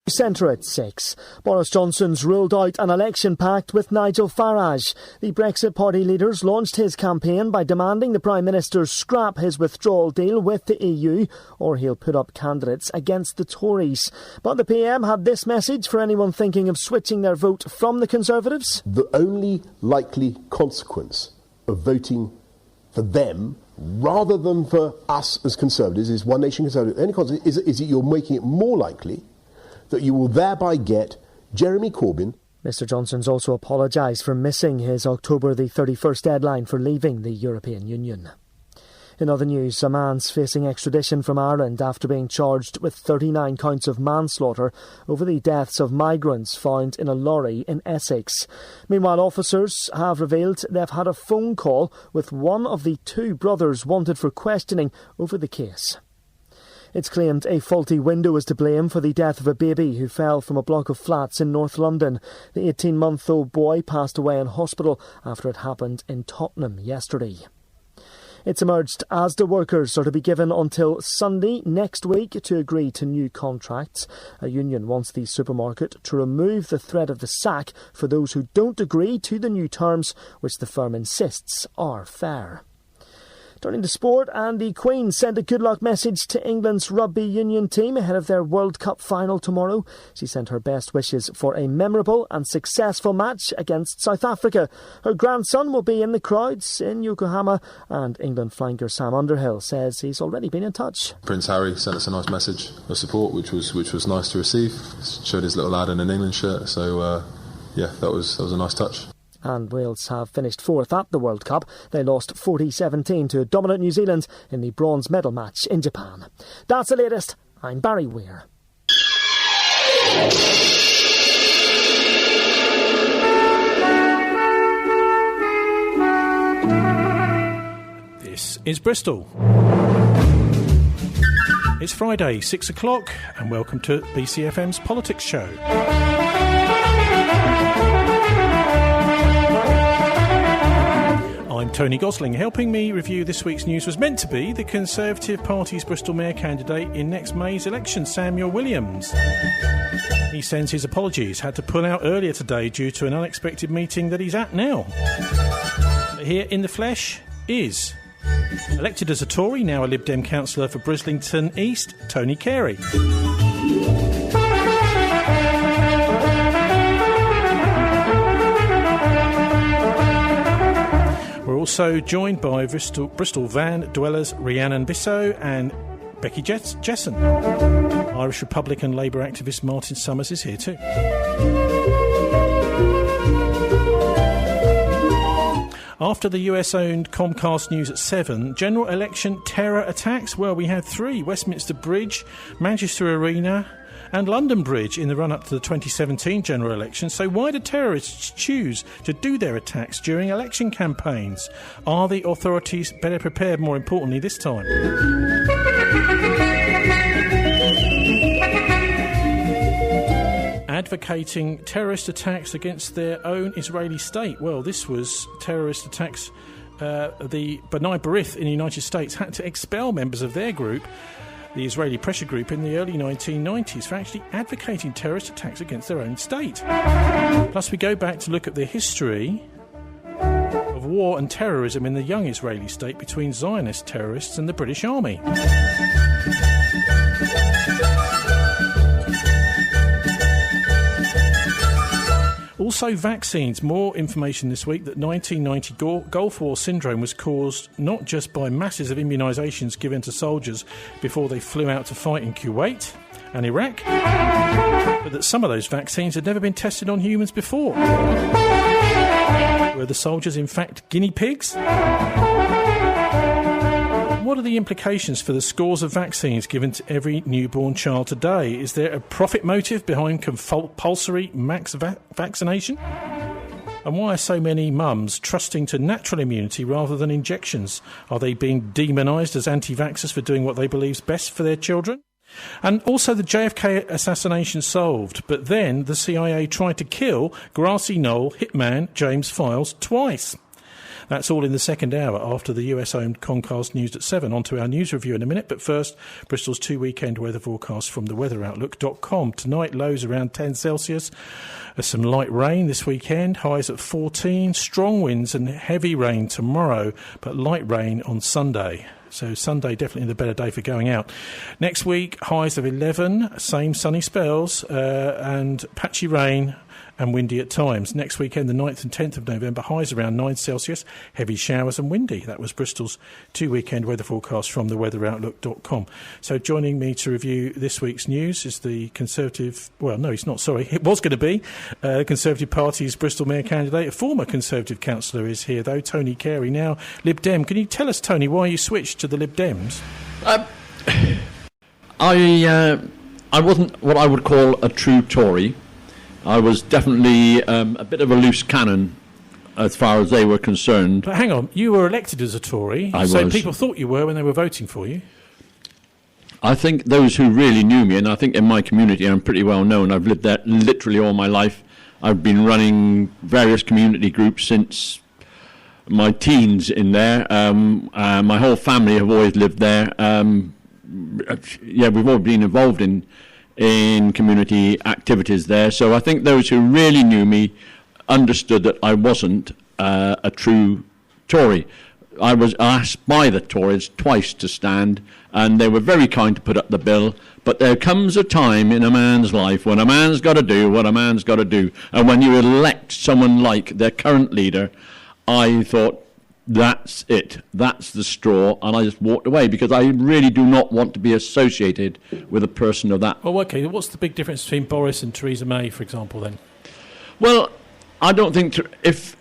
Centre at 6. Boris Johnson's ruled out an election pact with Nigel Farage. The Brexit Party leaders launched his campaign by demanding the Prime Minister scrap his withdrawal deal with the EU, or he'll put up candidates against the Tories. But the PM had this message for anyone thinking of switching their vote from the Conservatives. The only likely consequence of voting for them rather than for us as Conservatives is One Nation Conservative. The only consequence is that you're making it more likely that you will thereby get Jeremy Corbyn. Mr Johnson's also apologised for missing his October the 31st deadline for leaving the European Union. In other news, a man's facing extradition from Ireland after being charged with 39 counts of manslaughter over the deaths of migrants found in a lorry in Essex. Meanwhile, officers have revealed they've had a phone call with one of the two brothers wanted for questioning over the case. It's claimed a faulty window is to blame for the death of a baby who fell from a block of flats in North London. The 18-month-old boy passed away in hospital after it happened in Tottenham yesterday. It's emerged Asda workers are to be given until Sunday next week to agree to new contracts. A union wants the supermarket to remove the threat of the sack for those who don't agree to the new terms, which the firm insists are fair. Turning to sport, and the Queen sent a good luck message to England's rugby union team ahead of their World Cup final tomorrow. She sent her best wishes for a memorable and successful match against South Africa. Her grandson will be in the crowds in Yokohama, and England flanker Sam Underhill says he's already been in touch. Prince Harry sent us a nice message of support, which was nice to receive. Showed his little lad in an England shirt, so that was a nice touch. And Wales have finished fourth at the World Cup. They lost 40-17 to dominant New Zealand in the bronze medal match in Japan. That's the latest. I'm Barry Weir. This is Bristol. It's Friday, 6 o'clock, and welcome to BCFM's Politics Show. I'm Tony Gosling. Helping me review this week's news was meant to be the Conservative Party's Bristol Mayor candidate in next May's election, Samuel Williams. He sends his apologies, had to pull out earlier today due to an unexpected meeting that he's at now. But here in the flesh is, elected as a Tory, now a Lib Dem councillor for Brislington East, Tony Carey. We're also joined by Bristol Van dwellers Rhiannon Bissau and Becky Jesson. Irish Republican Labour activist Martin Summers is here too. After the US-owned Comcast News at 7, general election terror attacks. Well, we had 3: Westminster Bridge, Manchester Arena and London Bridge in the run-up to the 2017 general election. So why do terrorists choose to do their attacks during election campaigns? Are the authorities better prepared, more importantly, this time? Advocating terrorist attacks against their own Israeli state. Well, this was terrorist attacks. The B'nai B'rith in the United States had to expel members of their group, the Israeli pressure group, in the early 1990s for actually advocating terrorist attacks against their own state. Plus, we go back to look at the history of war and terrorism in the young Israeli state between Zionist terrorists and the British Army. Also, vaccines. More information this week that 1990 Gulf War syndrome was caused not just by masses of immunisations given to soldiers before they flew out to fight in Kuwait and Iraq, but that some of those vaccines had never been tested on humans before. Were the soldiers, in fact, guinea pigs? What are the implications for the scores of vaccines given to every newborn child today? Is there a profit motive behind compulsory max vaccination? And why are so many mums trusting to natural immunity rather than injections? Are they being demonised as anti-vaxxers for doing what they believe is best for their children? And also the JFK assassination solved, but then the CIA tried to kill grassy knoll hitman James Files twice. That's all in the second hour after the US-owned Comcast News at 7. On to our news review in a minute, but first, Bristol's 2-weekend weather forecast from theweatheroutlook.com. Tonight, lows around 10 Celsius. There's some light rain this weekend, highs at 14, strong winds and heavy rain tomorrow, but light rain on Sunday. So Sunday definitely the better day for going out. Next week, highs of 11, same sunny spells and patchy rain and windy at times. Next weekend, the 9th and 10th of November, highs around 9 Celsius, heavy showers and windy. That was Bristol's 2-weekend weather forecast from theweatheroutlook.com. So joining me to review this week's news is the Conservative... Well, no, he's not, sorry. It was going to be the Conservative Party's Bristol Mayor candidate. A former Conservative councillor is here, though, Tony Carey, now Lib Dem. Can you tell us, Tony, why you switched to the Lib Dems? I wasn't what I would call a true Tory. I was definitely a bit of a loose cannon as far as they were concerned. But hang on, you were elected as a Tory, so was. People thought you were when they were voting for you. I think those who really knew me, and I think in my community I'm pretty well known, I've lived there literally all my life. I've been running various community groups since my teens in there. My whole family have always lived there. We've all been involved in community activities there. So I think those who really knew me understood that I wasn't a true Tory. I was asked by the Tories twice to stand, and they were very kind to put up the bill. But there comes a time in a man's life when a man's got to do what a man's got to do. And when you elect someone like their current leader, I thought, that's it. That's the straw. And I just walked away because I really do not want to be associated with a person of that. Oh, OK. What's the big difference between Boris and Theresa May, for example, then? Well, I don't think... If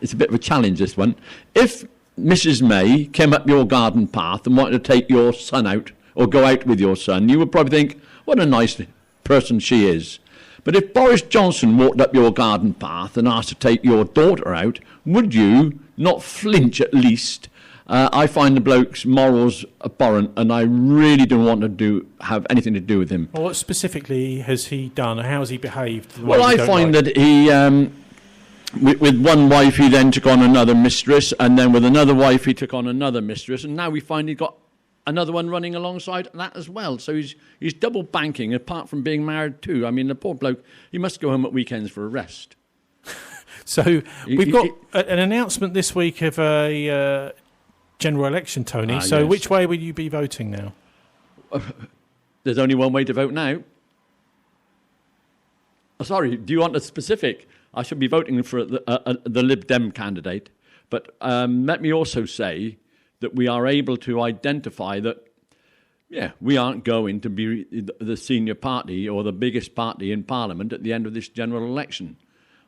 it's a bit of a challenge, this one. If Mrs May came up your garden path and wanted to take your son out or go out with your son, you would probably think, what a nice person she is. But if Boris Johnson walked up your garden path and asked to take your daughter out, would you not flinch at least? I find the bloke's morals abhorrent, and I really don't want to have anything to do with him. Well, what specifically has he done? How has he behaved? Well, I find that he, with one wife, he then took on another mistress, and then with another wife, he took on another mistress, and now we find he got another one running alongside that as well. So he's double banking, apart from being married too. I mean, the poor bloke, he must go home at weekends for a rest. So we've got an announcement this week of a general election, Tony. So yes. Which way will you be voting now? There's only one way to vote now. Sorry, do you want a specific? I should be voting for the Lib Dem candidate. But let me also say that we are able to identify that, we aren't going to be the senior party or the biggest party in Parliament at the end of this general election.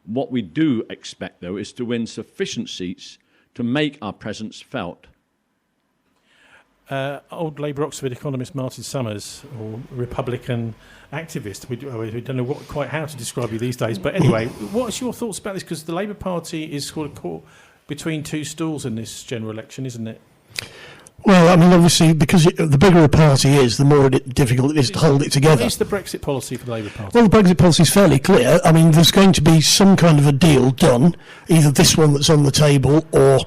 What we do expect, though, is to win sufficient seats to make our presence felt. Old Labour Oxford economist Martin Summers, or Republican activist, we don't know quite how to describe you these days, but anyway, what's your thoughts about this? Because the Labour Party is sort of caught between two stools in this general election, isn't it? Well, I mean, obviously, because the bigger a party is, the more difficult it is to hold it together. What is the Brexit policy for the Labour Party? Well, the Brexit policy is fairly clear. I mean, there's going to be some kind of a deal done, either this one that's on the table or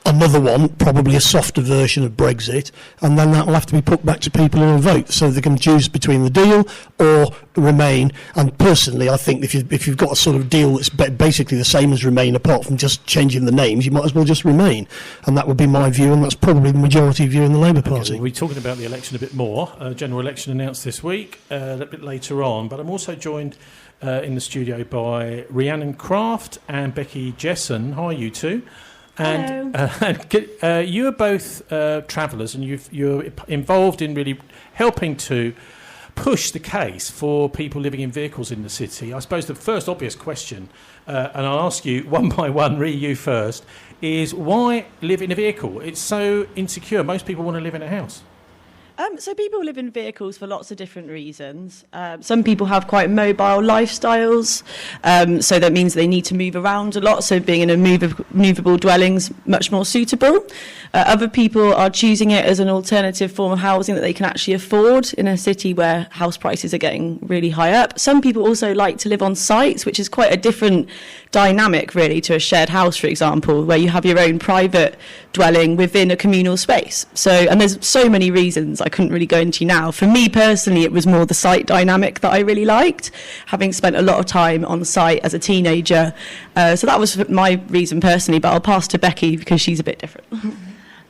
another one, probably a softer version of Brexit, and then that will have to be put back to people in a vote, so they can choose between the deal or Remain. And personally, I think if you've got a sort of deal that's basically the same as Remain, apart from just changing the names, you might as well just Remain. And that would be my view, and that's probably the majority view in the Labour Party. We'll be talking about the election a bit more. General election announced this week, a little bit later on, but I'm also joined in the studio by Rhiannon Craft and Becky Jesson. Hi, you two. And you are both travellers, and you're involved in really helping to push the case for people living in vehicles in the city. I suppose the first obvious question, and I'll ask you one by one, Rhi, you first, is why live in a vehicle? It's so insecure. Most people want to live in a house. So people live in vehicles for lots of different reasons. Some people have quite mobile lifestyles, so that means they need to move around a lot, so being in a movable dwelling's much more suitable. Other people are choosing it as an alternative form of housing that they can actually afford in a city where house prices are getting really high up. Some people also like to live on sites, which is quite a different dynamic really to a shared house, for example, where you have your own private dwelling within a communal space. And there's so many reasons I couldn't really go into now. For me personally, it was more the site dynamic that I really liked, having spent a lot of time on site as a teenager. So that was my reason personally, but I'll pass to Becky because she's a bit different.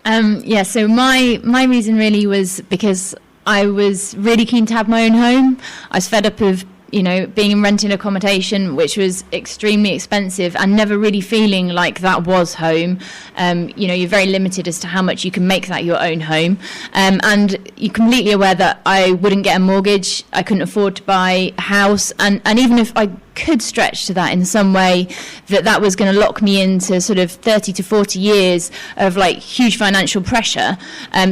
So my reason really was because I was really keen to have my own home. I was fed up of being in rented accommodation, which was extremely expensive and never really feeling like that was home. You're very limited as to how much you can make that your own home. And you're completely aware that I wouldn't get a mortgage, I couldn't afford to buy a house, and even if I could stretch to that in some way, that was going to lock me into sort of 30 to 40 years of like huge financial pressure.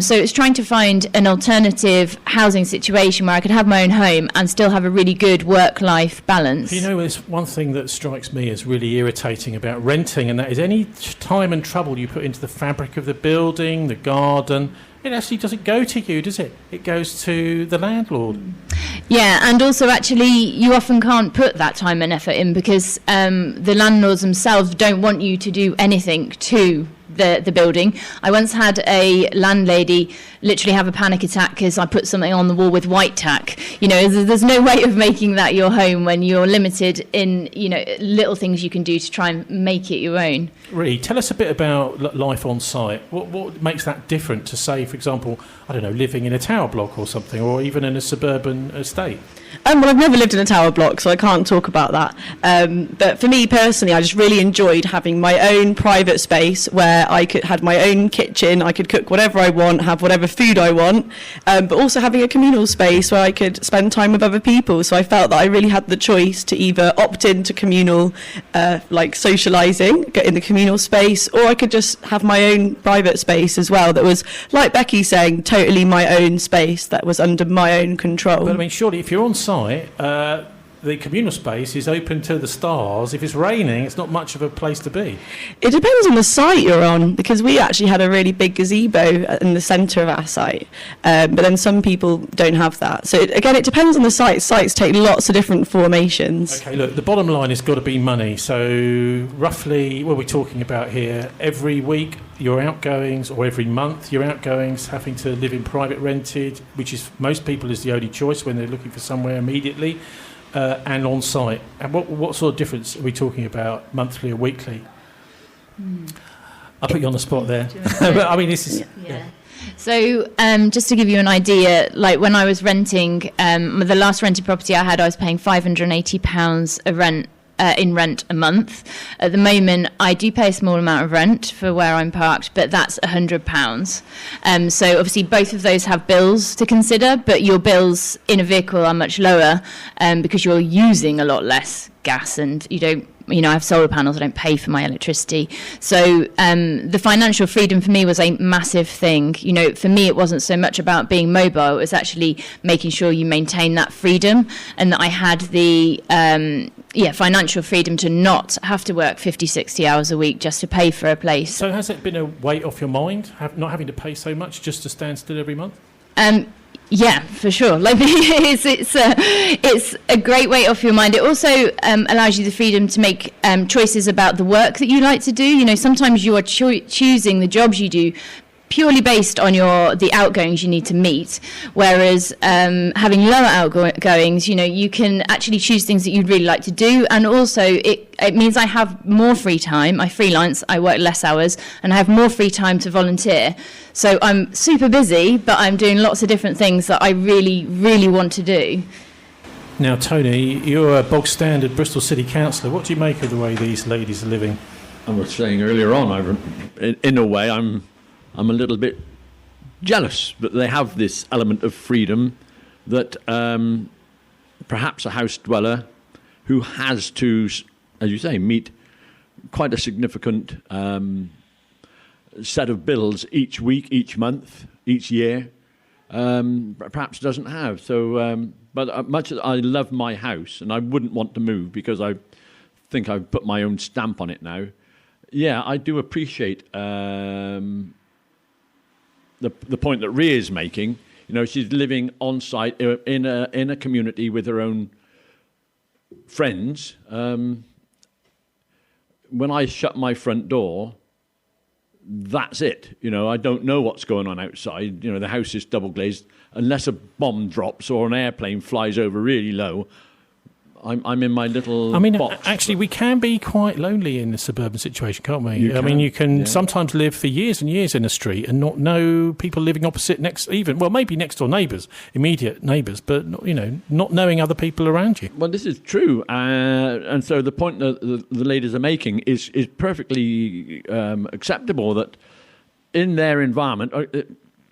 So it's trying to find an alternative housing situation where I could have my own home and still have a really good work-life balance. There's one thing that strikes me as really irritating about renting, and that is any time and trouble you put into the fabric of the building, the garden. It actually doesn't go to you, does it? It goes to the landlord. Yeah, and also actually you often can't put that time and effort in because the landlords themselves don't want you to do anything to the building. I once had a landlady literally have a panic attack because I put something on the wall with white tack. There's no way of making that your home when you're limited in, little things you can do to try and make it your own. Rhi, tell us a bit about life on site. What makes that different to, say, for example, I don't know, living in a tower block or something, or even in a suburban estate? Well, I've never lived in a tower block, so I can't talk about that. But for me personally, I just really enjoyed having my own private space where I had my own kitchen, I could cook whatever I want, have whatever food I want, but also having a communal space where I could spend time with other people. So I felt that I really had the choice to either opt into communal, like socialising, get in the communal space, or I could just have my own private space as well that was, like Becky saying, totally my own space that was under my own control. But I mean, surely if you're on site, the communal space is open to the stars. If it's raining, it's not much of a place to be. It depends on the site you're on, because we actually had a really big gazebo in the centre of our site, but then some people don't have that. So again, it depends on the site. Sites take lots of different formations. Okay, look, the bottom line has got to be money. So roughly, what are we talking about here? Every week your outgoings, or every month your outgoings, having to live in private rented, which is most people is the only choice when they're looking for somewhere immediately. And on site. And what sort of difference are we talking about, monthly or weekly? I'll put you on the spot there. But I mean, this is... Yeah. So just to give you an idea, like when I was renting, the last rented property I had, I was paying £580 of rent. In rent a month. At the moment, I do pay a small amount of rent for where I'm parked, but that's £100. So obviously both of those have bills to consider, but your bills in a vehicle are much lower because you're using a lot less gas, and you don't. I have solar panels, I don't pay for my electricity. So the financial freedom for me was a massive thing. For me, it wasn't so much about being mobile, it was actually making sure you maintain that freedom, and that I had the financial freedom to not have to work 50, 60 hours a week just to pay for a place. So has it been a weight off your mind, not having to pay so much just to stand still every month? Yeah, for sure. Like it's a great weight off your mind. It also allows you the freedom to make choices about the work that you like to do. Sometimes you are choosing the jobs you do purely based on the outgoings you need to meet, whereas having lower outgoings, you can actually choose things that you'd really like to do, and also it means I have more free time. I freelance, I work less hours, and I have more free time to volunteer. So I'm super busy, but I'm doing lots of different things that I really, really want to do. Now, Tony, you're a bog standard Bristol City Councillor. What do you make of the way these ladies are living? I was saying earlier on, in a way, I'm a little bit jealous that they have this element of freedom that perhaps a house dweller who has to, as you say, meet quite a significant set of bills each week, each month, each year, perhaps doesn't have. So, but much as I love my house and I wouldn't want to move because I think I've put my own stamp on it now. Yeah, I do appreciate the point that Rhi is making. You know, she's living on site in a community with her own friends. When I shut my front door, that's it. You know, I don't know what's going on outside. You know, the house is double glazed. Unless a bomb drops or an airplane flies over really low, I'm in my little box. Actually, we can be quite lonely in a suburban situation, can't we? You can sometimes live for years and years in a street and not know people living opposite maybe next door neighbours, immediate neighbours, but, not knowing other people around you. Well, this is true. And so the point that the ladies are making is perfectly acceptable, that in their environment,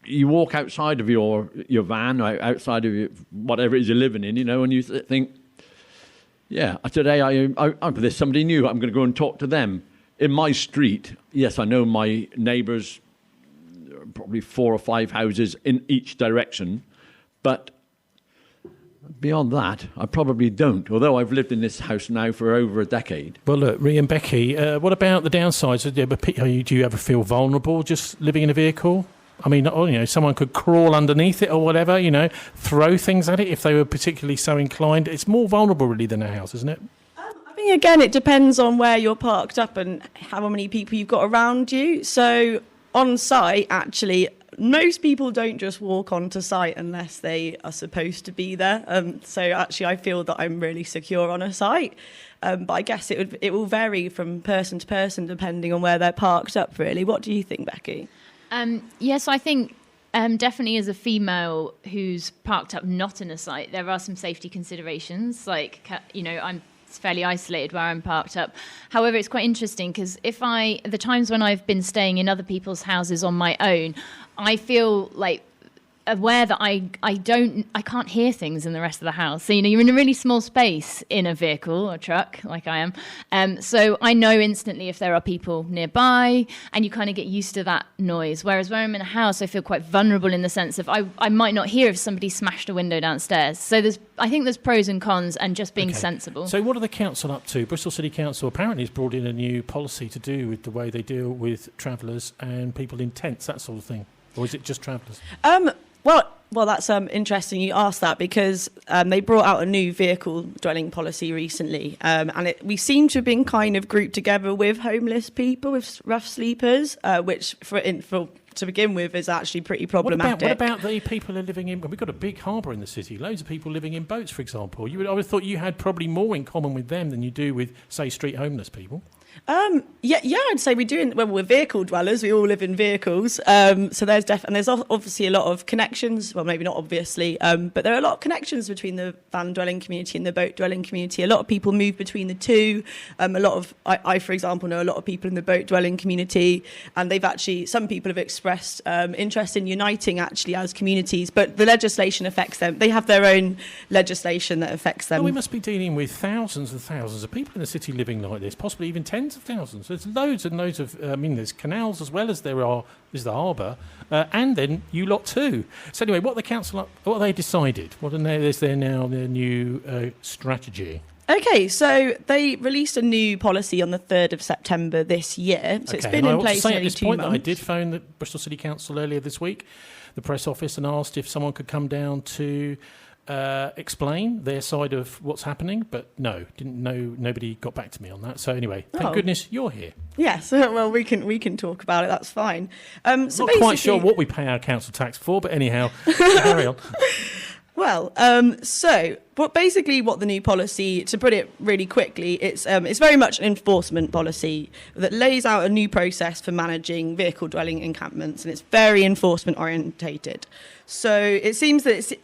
you walk outside of your van, or outside of whatever it is you're living in, and you think, yeah, today there's somebody new, I'm going to go and talk to them. In my street, yes, I know my neighbours, probably 4 or 5 houses in each direction, but beyond that, I probably don't, although I've lived in this house now for over a decade. Well, look, Rhi and Becky, what about the downsides? Do you ever feel vulnerable just living in a vehicle? I mean, someone could crawl underneath it or whatever, throw things at it if they were particularly so inclined. It's more vulnerable, really, than a house, isn't it? I think, again, it depends on where you're parked up and how many people you've got around you. So on site, actually, most people don't just walk onto site unless they are supposed to be there. So actually, I feel that I'm really secure on a site. But I guess it will vary from person to person depending on where they're parked up, really. What do you think, Becky? Yes, I think definitely as a female who's parked up not in a site, there are some safety considerations. Like, I'm fairly isolated where I'm parked up. However, it's quite interesting because the times when I've been staying in other people's houses on my own, I feel like aware that I can't hear things in the rest of the house. So, you're in a really small space in a vehicle or truck like I am. So I know instantly if there are people nearby and you kind of get used to that noise. Whereas when I'm in a house, I feel quite vulnerable in the sense of I might not hear if somebody smashed a window downstairs. So I think there's pros and cons and just being sensible. So what are the council up to? Bristol City Council apparently has brought in a new policy to do with the way they deal with travellers and people in tents, that sort of thing. Or is it just travellers? Well, that's interesting you asked that because they brought out a new vehicle dwelling policy recently, and we seem to have been kind of grouped together with homeless people, with rough sleepers, which to begin with is actually pretty problematic. What about the people who are living in? We've got a big harbour in the city. Loads of people living in boats, for example. I would have thought you had probably more in common with them than you do with, say, street homeless people. Yeah, I'd say we do. We're vehicle dwellers. We all live in vehicles. So there's obviously a lot of connections. Well, maybe not obviously, but there are a lot of connections between the van dwelling community and the boat dwelling community. A lot of people move between the two. I, for example, know a lot of people in the boat dwelling community, and some people have expressed interest in uniting actually as communities. But the legislation affects them. They have their own legislation that affects them. Well, we must be dealing with thousands and thousands of people in the city living like this, possibly even tens of thousands. There's loads and loads of, there's canals as well as there's the harbour, and then you lot too. So anyway, what they decided? Is there now their new strategy? Okay, so they released a new policy on the 3rd of September this year. So it's been in place nearly 2 months. I did phone the Bristol City Council earlier this week, the press office, and asked if someone could come down to explain their side of what's happening, but nobody got back to me on that. So anyway, thank goodness you're here. Yes, well, we can talk about it. That's fine. Not quite sure what we pay our council tax for, but anyhow, carry on. Well, what the new policy, to put it really quickly, it's very much an enforcement policy that lays out a new process for managing vehicle dwelling encampments, and it's very enforcement orientated. So it seems that it's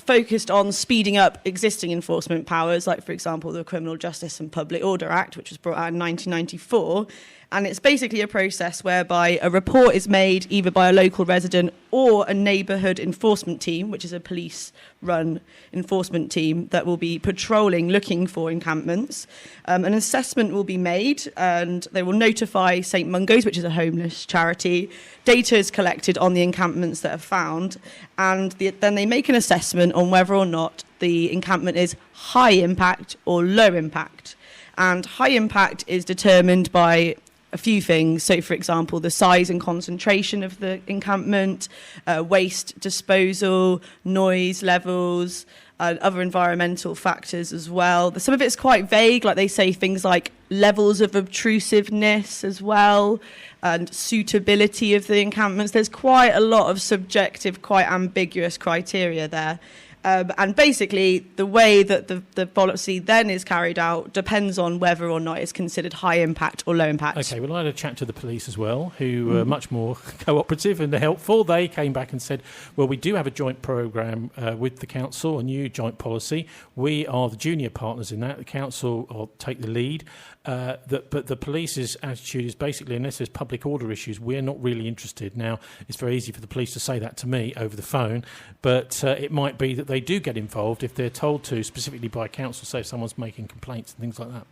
focused on speeding up existing enforcement powers, like, for example, the Criminal Justice and Public Order Act, which was brought out in 1994. And it's basically a process whereby a report is made either by a local resident or a neighbourhood enforcement team, which is a police-run enforcement team that will be patrolling, looking for encampments. An assessment will be made, and they will notify St Mungo's, which is a homeless charity. Data is collected on the encampments that are found, and then they make an assessment on whether or not the encampment is high impact or low impact. And high impact is determined by a few things. So, for example, the size and concentration of the encampment, waste disposal, noise levels, other environmental factors as well. Some of it's quite vague, like they say things like levels of obtrusiveness as well, and suitability of the encampments. There's quite a lot of subjective, quite ambiguous criteria there. And basically, the way that the policy then is carried out depends on whether or not it's considered high impact or low impact. OK, well, I had a chat to the police as well, who were much more cooperative and helpful. They came back and said, well, we do have a joint programme with the council, a new joint policy. We are the junior partners in that. The council will take the lead. But the police's attitude is basically, unless there's public order issues, we're not really interested. Now, it's very easy for the police to say that to me over the phone, but it might be that they do get involved if they're told to, specifically by council, say if someone's making complaints and things like that.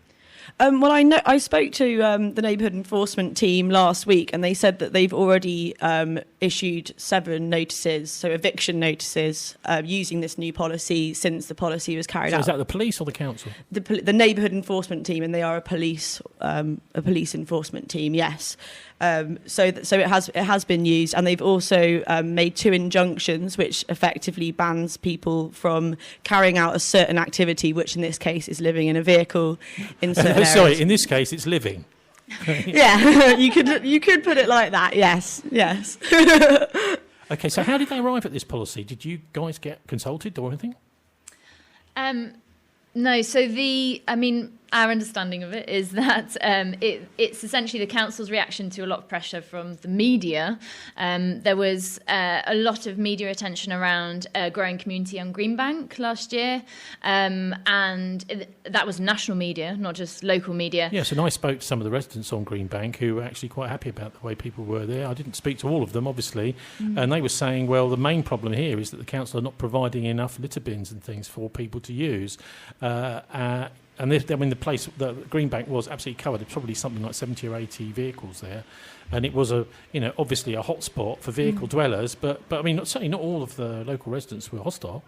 Well, I spoke to the neighbourhood enforcement team last week, and they said that they've already issued 7 notices, so eviction notices, using this new policy since the policy was carried out. Is that the police or the council? The neighbourhood enforcement team, and they are a police enforcement team. Yes. So it has been used, and they've also made 2 injunctions, which effectively bans people from carrying out a certain activity, which in this case is living in a vehicle in certain areas. Sorry, in this case, it's living. Yeah, you could put it like that. Yes. OK, so how did they arrive at this policy? Did you guys get consulted or anything? No, so our understanding of it is that it's essentially the council's reaction to a lot of pressure from the media. There was a lot of media attention around a growing community on Greenbank last year, and that was national media, not just local media. Yes, and I spoke to some of the residents on Greenbank who were actually quite happy about the way people were there. I didn't speak to all of them, obviously, and they were saying, well, the main problem here is that the council are not providing enough litter bins and things for people to use. And the place, the Greenbank was absolutely covered. There's probably something like 70 or 80 vehicles there. And it was obviously a hotspot for vehicle dwellers, but certainly not all of the local residents were hostile.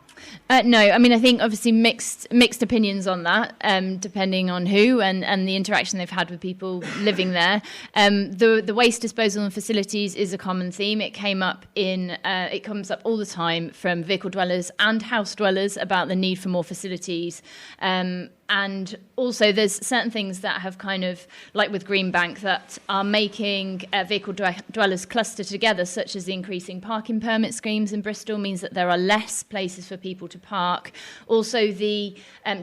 No, I think obviously mixed opinions on that, depending on who and the interaction they've had with people living there. The waste disposal and facilities is a common theme. It comes up all the time from vehicle dwellers and house dwellers about the need for more facilities. And also there's certain things that have kind of, like with Greenbank, that are making vehicle dwellers cluster together, such as the increasing parking permit schemes in Bristol means that there are less places for people to park. Also the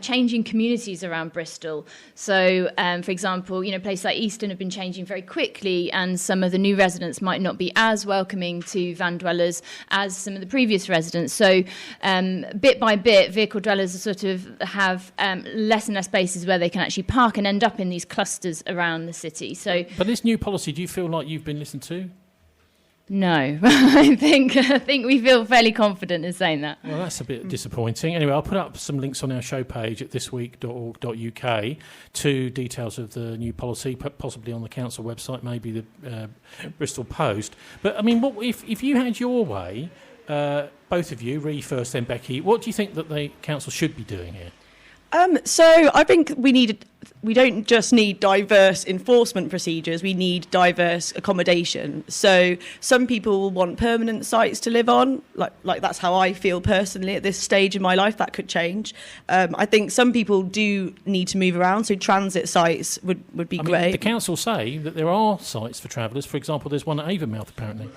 changing communities around Bristol. So, for example, places like Easton have been changing very quickly, and some of the new residents might not be as welcoming to van dwellers as some of the previous residents. So bit by bit, vehicle dwellers sort of have less and less spaces where they can actually park and end up in these clusters around the city. So, but this new policy, do you feel like you've been listened to? No, I think we feel fairly confident in saying that. Well, that's a bit disappointing. Anyway, I'll put up some links on our show page at thisweek.org.uk to details of the new policy, possibly on the council website, maybe the Bristol Post. But what if you had your way, both of you, Rhi first, then Becky, what do you think that the council should be doing here? So I think we don't just need diverse enforcement procedures, we need diverse accommodation. So some people will want permanent sites to live on, like that's how I feel personally at this stage in my life. That could change. I think some people do need to move around, so transit sites would be great. The council say that there are sites for travellers. For example, there's one at Avonmouth apparently.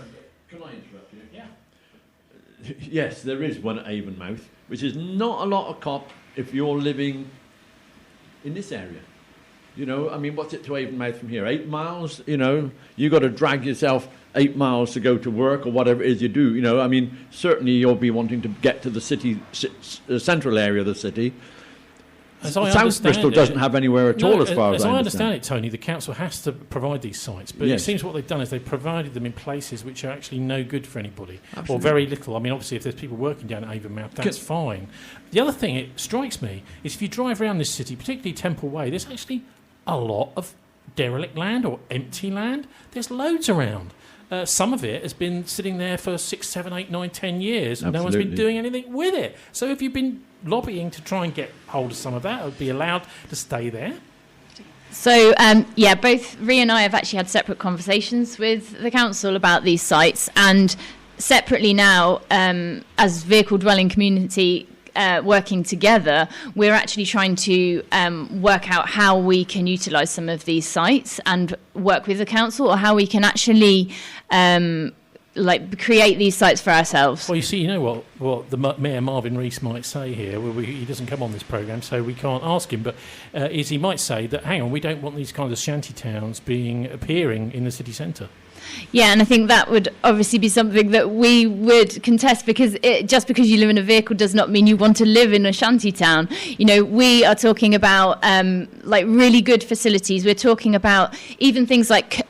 Can I interrupt you? Yeah. Yes, there is one at Avonmouth, which is not a lot of cop if you're living in this area. You know, I mean, what's it to Avonmouth from here? 8 miles? You know, you got to drag yourself 8 miles to go to work or whatever it is you do. You know, I mean, certainly you'll be wanting to get to the city, central area of the city. South Bristol doesn't have anywhere at all, as far as I understand it, Tony, the council has to provide these sites, but yes. It seems what they've done is they've provided them in places which are actually no good for anybody, Absolutely. or very little. I mean, obviously, if there's people working down at Avonmouth, that's fine. The other thing, it strikes me, is if you drive around this city, particularly Temple Way, there's actually a lot of derelict land or empty land. There's loads around. Some of it has been sitting there for 6, 7, 8, 9, 10 years. Absolutely. No one's been doing anything with it. So have you been lobbying to try and get hold of some of that or be allowed to stay there? So, both Rhi and I have actually had separate conversations with the council about these sites, and separately now, as vehicle dwelling community working together, we're actually trying to work out how we can utilise some of these sites and work with the council, or how we can actually create these sites for ourselves. Well, you see, you know what the Mayor Marvin Rees might say here. Well, he doesn't come on this programme, so we can't ask him, but is he might say that, hang on, we don't want these kinds of shanty towns appearing in the city centre. Yeah, and I think that would obviously be something that we would contest, because just because you live in a vehicle does not mean you want to live in a shanty town. You know, we are talking about really good facilities. We're talking about even things like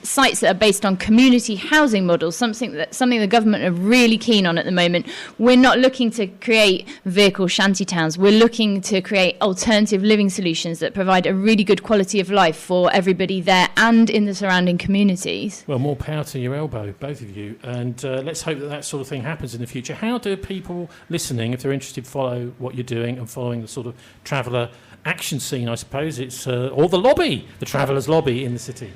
sites that are based on community housing models, something the government are really keen on at the moment. We're not looking to create vehicle shanty towns. We're looking to create alternative living solutions that provide a really good quality of life for everybody there and in the surrounding communities. Well, more power to your elbow, both of you, and let's hope that sort of thing happens in the future. How do people listening, if they're interested, follow what you're doing and following the sort of traveller action scene, I suppose it's, or the lobby, the travellers' lobby in the city?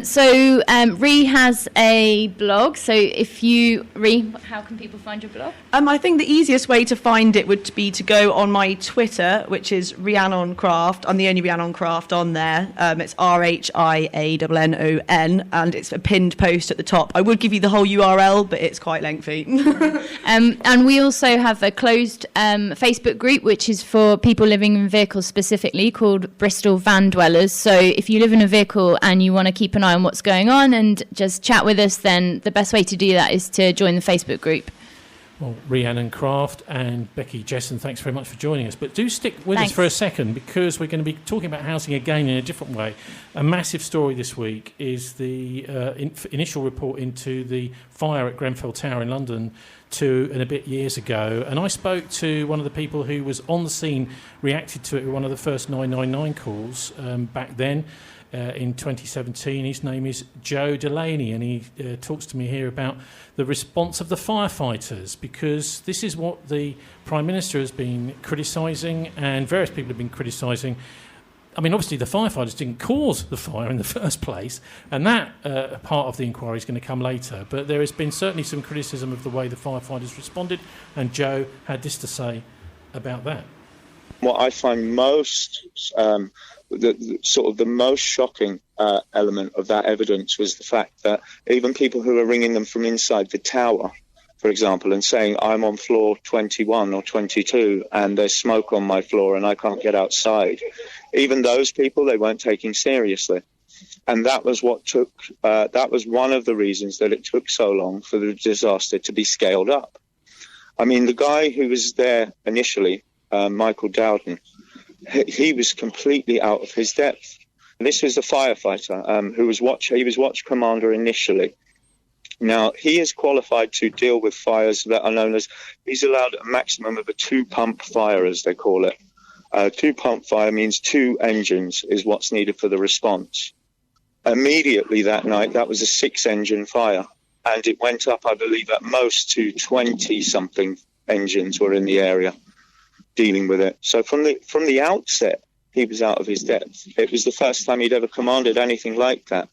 So, Rhi has a blog. So Rhi, how can people find your blog? I think the easiest way to find it would be to go on my Twitter, which is Rhiannon Craft. I'm the only Rhiannon Craft on there. It's RHIANNON, and it's a pinned post at the top. I would give you the whole URL, but it's quite lengthy. And we also have a closed Facebook group, which is for people living in vehicles specifically, called Bristol Van Dwellers. So if you live in a vehicle and you want to keep an eye on what's going on and just chat with us, then the best way to do that is to join the Facebook group. Well, Rhiannon Craft and Becky Jessen, thanks very much for joining us. But do stick with us for a second, because we're going to be talking about housing again in a different way. A massive story this week is the initial report into the fire at Grenfell Tower in London 2 and a bit years ago. And I spoke to one of the people who was on the scene, reacted to it with one of the first 999 calls back then. In 2017. His name is Joe Delaney, and he talks to me here about the response of the firefighters, because this is what the Prime Minister has been criticising and various people have been criticising. I mean, obviously the firefighters didn't cause the fire in the first place, and that part of the inquiry is going to come later, but there has been certainly some criticism of the way the firefighters responded, and Joe had this to say about that. What I find most the most shocking element of that evidence was the fact that even people who are ringing them from inside the tower, for example, and saying, I'm on floor 21 or 22 and there's smoke on my floor and I can't get outside, even those people they weren't taking seriously. And that was that was one of the reasons that it took so long for the disaster to be scaled up. I mean, the guy who was there initially, Michael Dowden, he was completely out of his depth. And this was a firefighter who was watch commander initially. Now, he is qualified to deal with fires that are known as, he's allowed a maximum of a 2-pump fire, as they call it. 2-pump fire means 2 engines is what's needed for the response. Immediately that night, that was a 6-engine fire. And it went up, I believe, at most to 20-something engines were in the area dealing with it. So from the outset, he was out of his depth. It was the first time he'd ever commanded anything like that.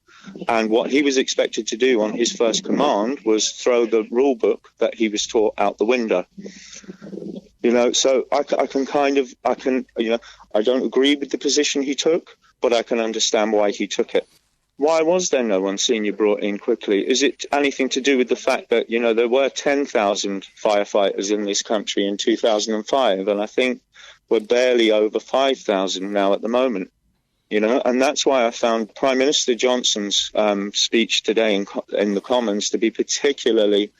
And what he was expected to do on his first command was throw the rule book that he was taught out the window. You know, so I don't agree with the position he took, but I can understand why he took it. Why was there no one senior brought in quickly? Is it anything to do with the fact that, there were 10,000 firefighters in this country in 2005, and I think we're barely over 5,000 now at the moment. And that's why I found Prime Minister Johnson's speech today in the Commons to be particularly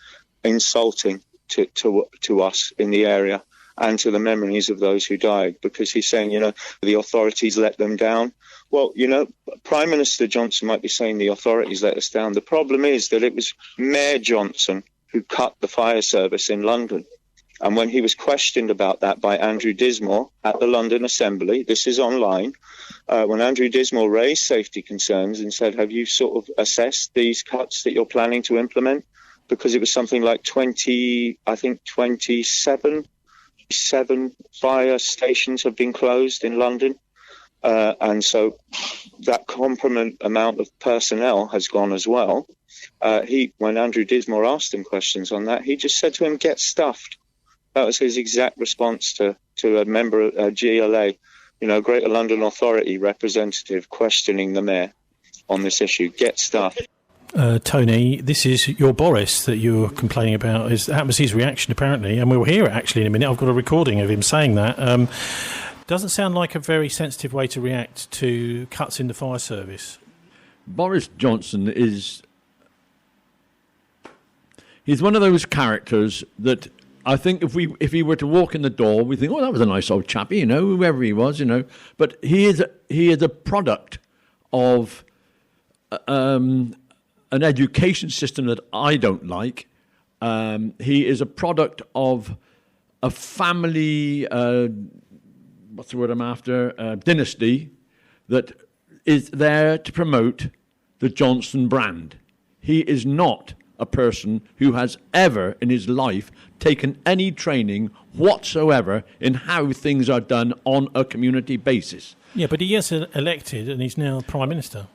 insulting to us in the area and to the memories of those who died, because he's saying, the authorities let them down. Well, Prime Minister Johnson might be saying the authorities let us down. The problem is that it was Mayor Johnson who cut the fire service in London. And when he was questioned about that by Andrew Dismore at the London Assembly, this is online, when Andrew Dismore raised safety concerns and said, have you sort of assessed these cuts that you're planning to implement? Because it was something like 27 fire stations have been closed in London. And so that complement amount of personnel has gone as well. When Andrew Dismore asked him questions on that, he just said to him, get stuffed. That was his exact response to a member of GLA, Greater London Authority representative questioning the mayor on this issue. Get stuffed. Tony, this is your Boris that you're complaining about. That was his reaction, apparently, and we'll hear it actually in a minute. I've got a recording of him saying that. Doesn't sound like a very sensitive way to react to cuts in the fire service. Boris Johnson he's one of those characters that I think if he were to walk in the door, we think, oh, that was a nice old chappy, whoever he was, But he is a product of an education system that I don't like. He is a product of a family, what's the word I'm after, dynasty that is there to promote the Johnson brand. He is not a person who has ever in his life taken any training whatsoever in how things are done on a community basis. Yeah, but he is elected and he's now Prime Minister.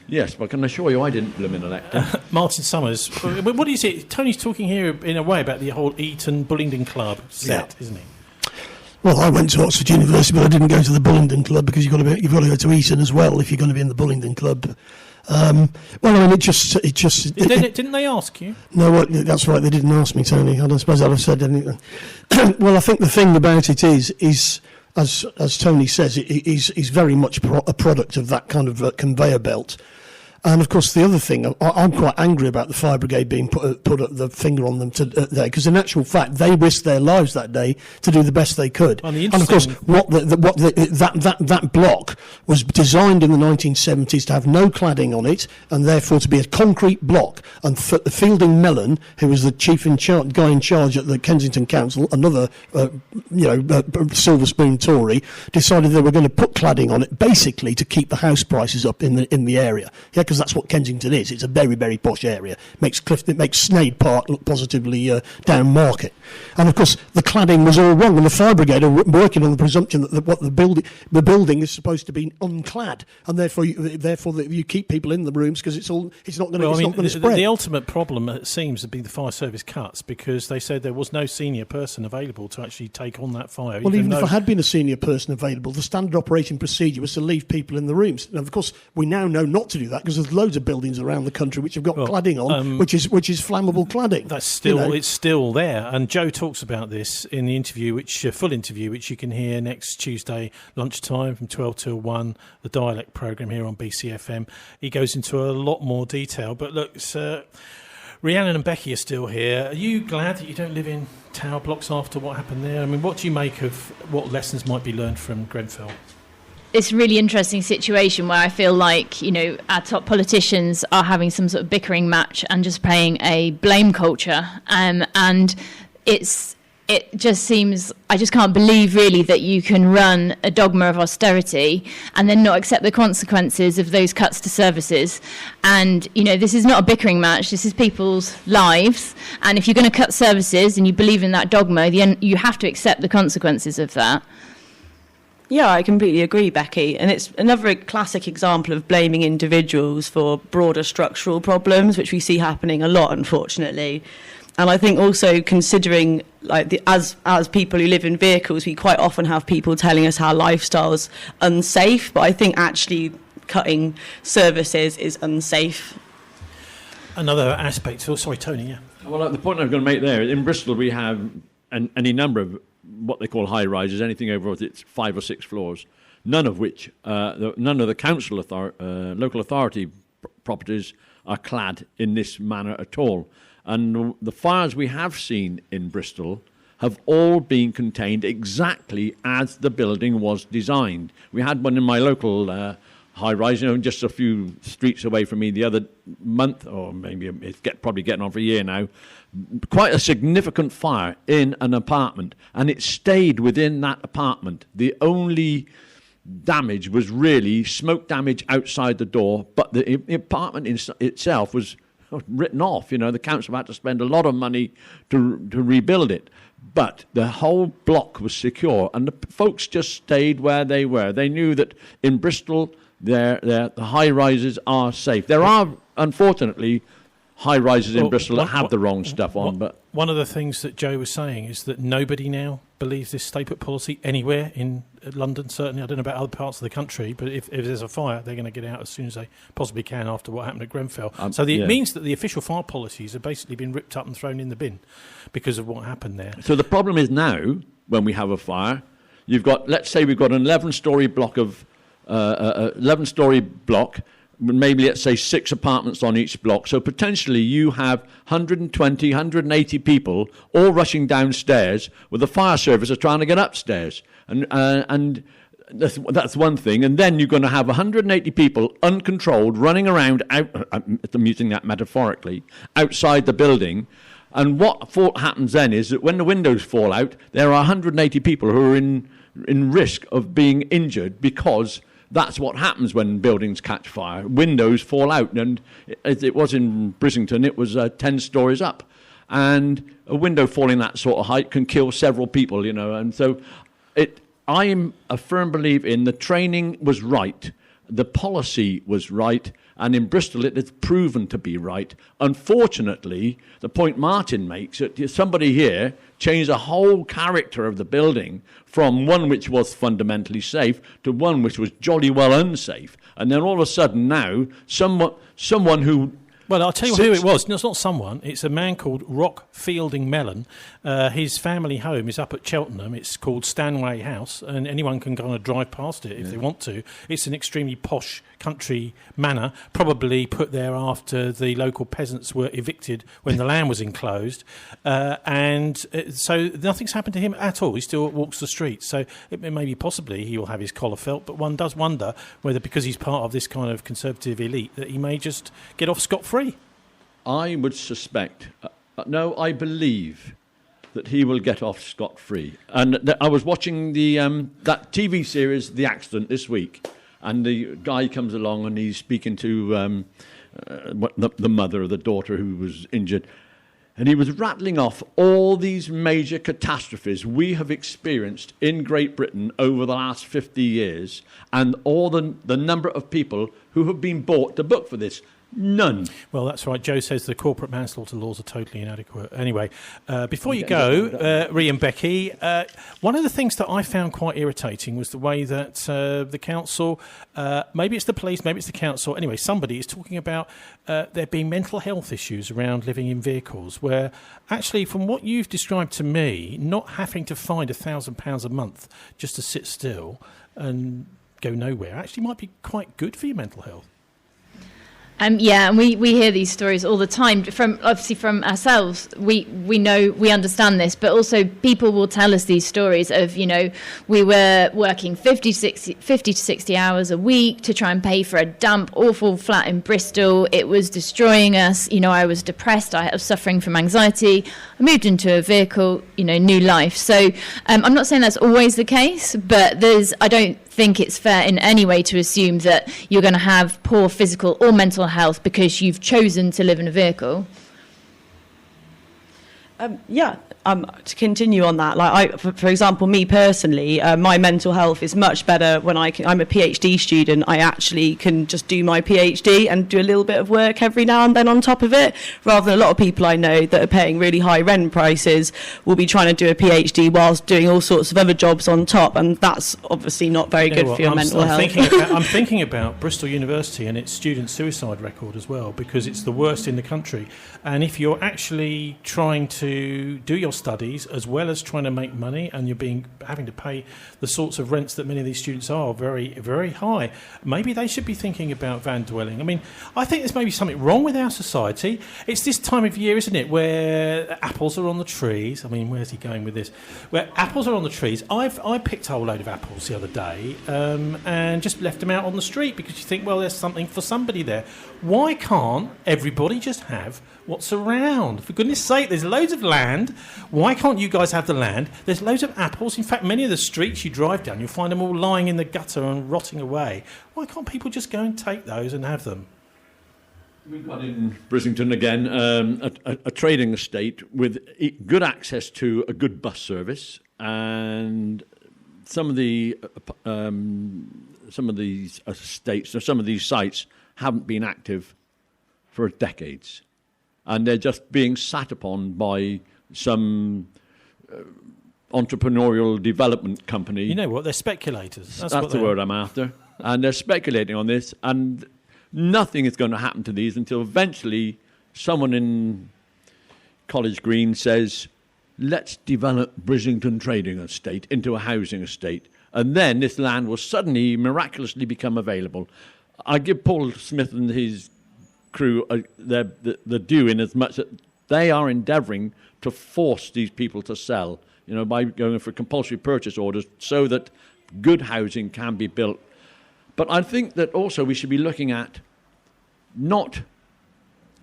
Yes, but can I assure you I didn't blooming elect him. Martin Summers, what do you say? Tony's talking here in a way about the whole Eton Bullingdon Club set, isn't he? Well, I went to Oxford University, but I didn't go to the Bullingdon Club because you've got to go to Eton as well if you're going to be in the Bullingdon Club. Well, I mean, Didn't they ask you? No, that's right. They didn't ask me, Tony. I don't suppose I'd have said anything. Well, I think the thing about it is as Tony says, is very much a product of that kind of conveyor belt. And of course, the other thing, I'm quite angry about the fire brigade being put the finger on them there, because in actual fact, they risked their lives that day to do the best they could. And of course, that block was designed in the 1970s to have no cladding on it, and therefore to be a concrete block. And Fielding Mellon, who was the guy in charge at the Kensington Council, another silver spoon Tory, decided they were going to put cladding on it, basically to keep the house prices up in the area. Yeah, because that's what Kensington is. It's a very, very posh area. It makes Sneyd Park look positively down market. And of course, the cladding was all wrong, and the fire brigade are working on the presumption that the building is supposed to be unclad, and therefore you keep people in the rooms because it's not going to spread. The ultimate problem, it seems, would be the fire service cuts, because they said there was no senior person available to actually take on that fire. Well, even if there had been a senior person available, the standard operating procedure was to leave people in the rooms. And of course, we now know not to do that, because there's loads of buildings around the country which have got cladding on, which is flammable cladding. That's still it's still there, and Joe talks about this in the interview, full interview, which you can hear next Tuesday lunchtime from 12 till 1, the dialect programme here on BCFM. He goes into a lot more detail. But look, Rhiannon and Becky are still here. Are you glad that you don't live in tower blocks after what happened there? I mean, what do you make of what lessons might be learned from Grenfell? It's a really interesting situation where I feel like, our top politicians are having some sort of bickering match and just playing a blame culture. And it just seems, I just can't believe really that you can run a dogma of austerity and then not accept the consequences of those cuts to services. And, this is not a bickering match, this is people's lives. And if you're going to cut services and you believe in that dogma, then you have to accept the consequences of that. Yeah, I completely agree, Becky. And it's another classic example of blaming individuals for broader structural problems, which we see happening a lot, unfortunately. And I think also considering, as people who live in vehicles, we quite often have people telling us how lifestyle's unsafe. But I think actually cutting services is unsafe. Another aspect. Oh, sorry, Tony. Yeah. Well, the point I'm going to make there, in Bristol we have any number of what they call high rises, anything over it's 5 or 6 floors, none of which, none of the council local authority properties are clad in this manner at all. And the fires we have seen in Bristol have all been contained exactly as the building was designed. We had one in my local high-rise, just a few streets away from me the other month, or maybe it's probably getting on for a year now. Quite a significant fire in an apartment, and it stayed within that apartment. The only damage was really smoke damage outside the door, but the apartment itself was written off. The council had to spend a lot of money to rebuild it. But the whole block was secure, and the folks just stayed where they were. They knew that in Bristol, the high-rises are safe. There are, unfortunately, high-rises in Bristol that have the wrong stuff on. But one of the things that Joe was saying is that nobody now believes this stay-put policy anywhere in London, certainly. I don't know about other parts of the country, but if there's a fire, they're going to get out as soon as they possibly can after what happened at Grenfell. It means that the official fire policies have basically been ripped up and thrown in the bin because of what happened there. So the problem is now, when we have a fire, let's say we've got an 11-storey block of 11-storey block, maybe let's say 6 apartments on each block. So potentially you have 120, 180 people all rushing downstairs with the fire service are trying to get upstairs. And that's one thing. And then you're going to have 180 people uncontrolled running around, I'm using that metaphorically, outside the building. And what happens then is that when the windows fall out, there are 180 people who are in risk of being injured, because that's what happens when buildings catch fire. Windows fall out, and it was in Brisington, it was 10 stories up. And a window falling that sort of height can kill several people, And so I'm a firm believer in the training was right, the policy was right, and in Bristol it has proven to be right. Unfortunately, the point Martin makes, that somebody here changed the whole character of the building from one which was fundamentally safe to one which was jolly well unsafe. And then all of a sudden now, someone who... Well, I'll tell you who it was. No, it's not someone. It's a man called Rock Fielding Mellon. His family home is up at Cheltenham. It's called Stanway House, and anyone can kind of drive past it if they want to. It's an extremely posh country manor, probably put there after the local peasants were evicted when the land was enclosed. So nothing's happened to him at all. He still walks the streets. So it may be possibly he will have his collar felt, but one does wonder whether, because he's part of this kind of conservative elite, that he may just get off scot-free. I would suspect, I believe that he will get off scot-free. And I was watching that TV series, The Accident, this week, and the guy comes along and he's speaking to the mother of the daughter who was injured. And he was rattling off all these major catastrophes we have experienced in Great Britain over the last 50 years, and all the number of people who have been brought to book for this. None. Well, that's right. Joe says the corporate manslaughter laws are totally inadequate. Anyway, before you go, Rhi and Becky, one of the things that I found quite irritating was the way that the council, maybe it's the police, maybe it's the council, anyway, somebody is talking about there being mental health issues around living in vehicles, where actually, from what you've described to me, not having to find £1,000 a month just to sit still and go nowhere actually might be quite good for your mental health. And we hear these stories all the time from ourselves. We know, we understand this, but also people will tell us these stories of, we were working 50 to 60 hours a week to try and pay for a damp, awful flat in Bristol. It was destroying us. I was depressed. I was suffering from anxiety. I moved into a vehicle, new life. So I'm not saying that's always the case, but I don't think it's fair in any way to assume that you're going to have poor physical or mental health because you've chosen to live in a vehicle. To continue on that, for example, me personally, my mental health is much better when I'm a PhD student. I actually can just do my PhD and do a little bit of work every now and then on top of it, rather than a lot of people I know that are paying really high rent prices will be trying to do a PhD whilst doing all sorts of other jobs on top, and that's obviously not very good for your mental health. I'm thinking about Bristol University and its student suicide record as well, because it's the worst in the country. And if you're actually trying to to do your studies as well as trying to make money, and you're having to pay the sorts of rents that many of these students are very, very high. Maybe they should be thinking about van dwelling. I mean, I think there's maybe something wrong with our society. It's this time of year, isn't it, where apples are on the trees. I mean, where's he going with this? Where apples are on the trees. I picked a whole load of apples the other day and just left them out on the street because you think, well, there's something for somebody there. Why can't everybody just have what's around? For goodness sake, there's loads of land. Why can't you guys have the land? There's loads of apples. In fact, many of the streets you drive down, you'll find them all lying in the gutter and rotting away. Why can't people just go and take those and have them? We've got in Brislington again a trading estate with good access to a good bus service, and some of these estates or some of these sites haven't been active for decades, and they're just being sat upon by some entrepreneurial development company. You know what? They're speculators. That's the word I'm after. And they're speculating on this, and nothing is going to happen to these until eventually someone in College Green says, let's develop Brislington Trading Estate into a housing estate. And then this land will suddenly, miraculously become available. I give Paul Smith and his crew the due in as much that they are endeavouring to force these people to sell, by going for compulsory purchase orders so that good housing can be built. But I think that also we should be looking at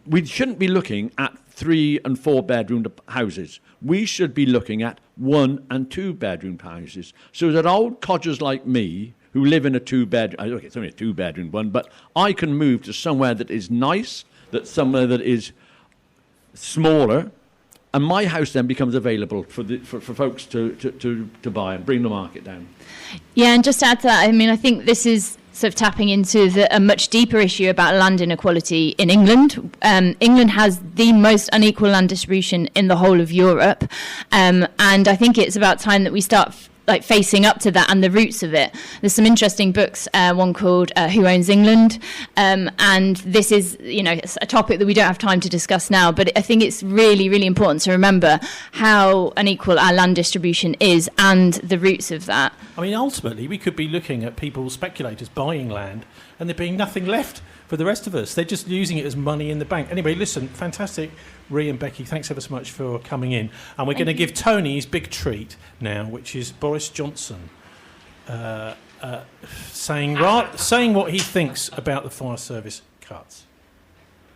we shouldn't be looking at 3 and 4 bedroom houses. We should be looking at 1 and 2 bedroom houses. So that old codgers like me who live in a 2-bedroom, okay, it's only a 2-bedroom one, but I can move to somewhere that is nice, somewhere that is smaller, and my house then becomes available for folks to buy and bring the market down. Yeah, and just to add to that, I mean, I think this is sort of tapping into a much deeper issue about land inequality in England. England has the most unequal land distribution in the whole of Europe, and I think it's about time that we start facing up to that and the roots of it. There's some interesting books, one called Who Owns England, and this is a topic that we don't have time to discuss now, but I think it's really, really important to remember how unequal our land distribution is and the roots of that. I mean, ultimately, we could be looking at people, speculators, buying land and there being nothing left for the rest of us. They're just using it as money in the bank. Anyway, listen, fantastic. Rhi and Becky, thanks ever so much for coming in. And we're going to give Tony his big treat now, which is Boris Johnson saying what he thinks about the fire service cuts.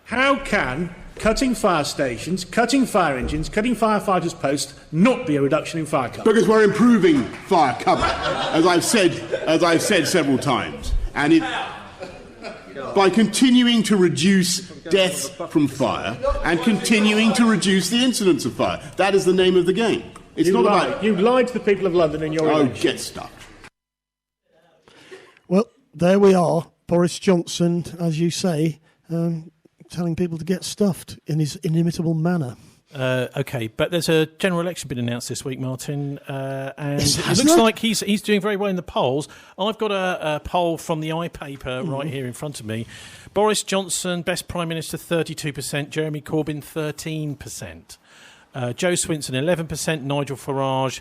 How can cutting fire stations, cutting fire engines, cutting firefighters' posts not be a reduction in fire cover? Because we're improving fire cover, as I've said several times. And by continuing to reduce deaths from fire and continuing to reduce the incidence of fire. That is the name of the game. It's not about... You lied to the people of London in your election. Oh, get stuck. Well, there we are. Boris Johnson, as you say, telling people to get stuffed in his inimitable manner. OK, but there's a general election been announced this week, Martin, and Yes, it looks like he's doing very well in the polls. I've got a poll from the iPaper right here in front of me. Boris Johnson, Best Prime Minister, 32%. Jeremy Corbyn, 13%. Joe Swinson, 11%. Nigel Farage,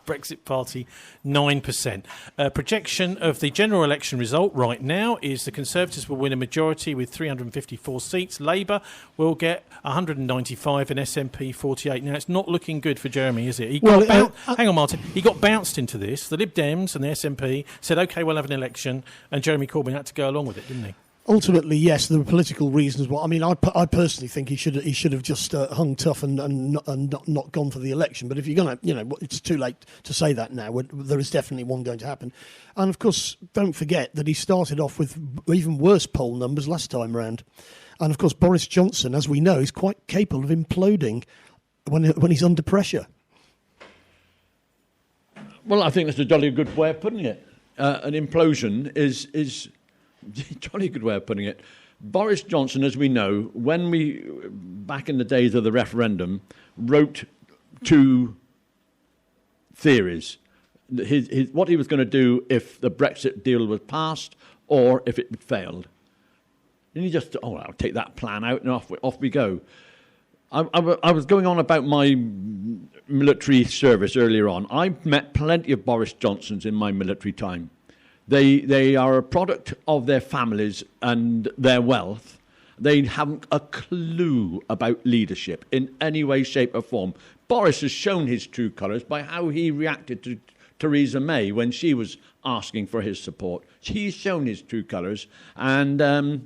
Brexit Party, 9%. Projection of the general election result right now is the Conservatives will win a majority with 354 seats. Labour will get 195 and SNP 48. Now, it's not looking good for Jeremy, is it? Hang on, Martin. He got bounced into this. The Lib Dems and the SNP said, OK, we'll have an election, and Jeremy Corbyn had to go along with it, didn't he? Ultimately, yes, there were political reasons. Well, I mean, I personally think he should have just hung tough and not gone for the election. But if you're going to, it's too late to say that now. There is definitely one going to happen. And, of course, don't forget that he started off with even worse poll numbers last time round. And, of course, Boris Johnson, as we know, is quite capable of imploding when he's under pressure. Well, I think that's a jolly good way of putting it. An implosion is jolly good way of putting it. Boris Johnson, as we know, back in the days of the referendum, wrote 2 theories. What he was going to do if the Brexit deal was passed or if it failed. And he just, I'll take that plan out and off we go. I was going on about my military service earlier on. I've met plenty of Boris Johnsons in my military time. They are a product of their families and their wealth. They haven't a clue about leadership in any way, shape or form. Boris has shown his true colours by how he reacted to Theresa May when she was asking for his support. He's shown his true colours, and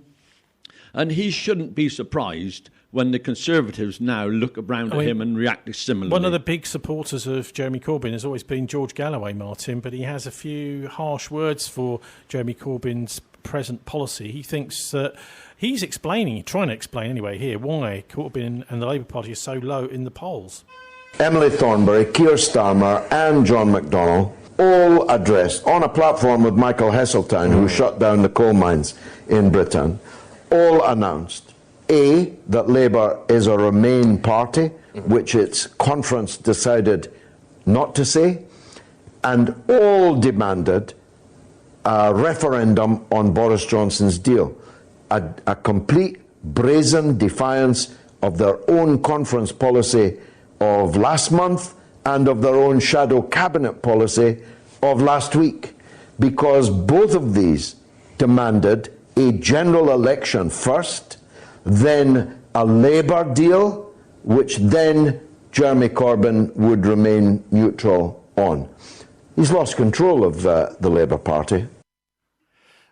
he shouldn't be surprised when the Conservatives now look around at him and react similarly. One of the big supporters of Jeremy Corbyn has always been George Galloway, Martin, but he has a few harsh words for Jeremy Corbyn's present policy. He thinks that he's trying to explain anyway here, why Corbyn and the Labour Party are so low in the polls. Emily Thornberry, Keir Starmer and John McDonnell all addressed on a platform with Michael Heseltine, who shut down the coal mines in Britain, all announced, A, that Labour is a Remain party, which its conference decided not to say, and all demanded a referendum on Boris Johnson's deal, a complete brazen defiance of their own conference policy of last month and of their own shadow cabinet policy of last week, because both of these demanded a general election first, then a Labour deal, which then Jeremy Corbyn would remain neutral on. He's lost control of the Labour Party.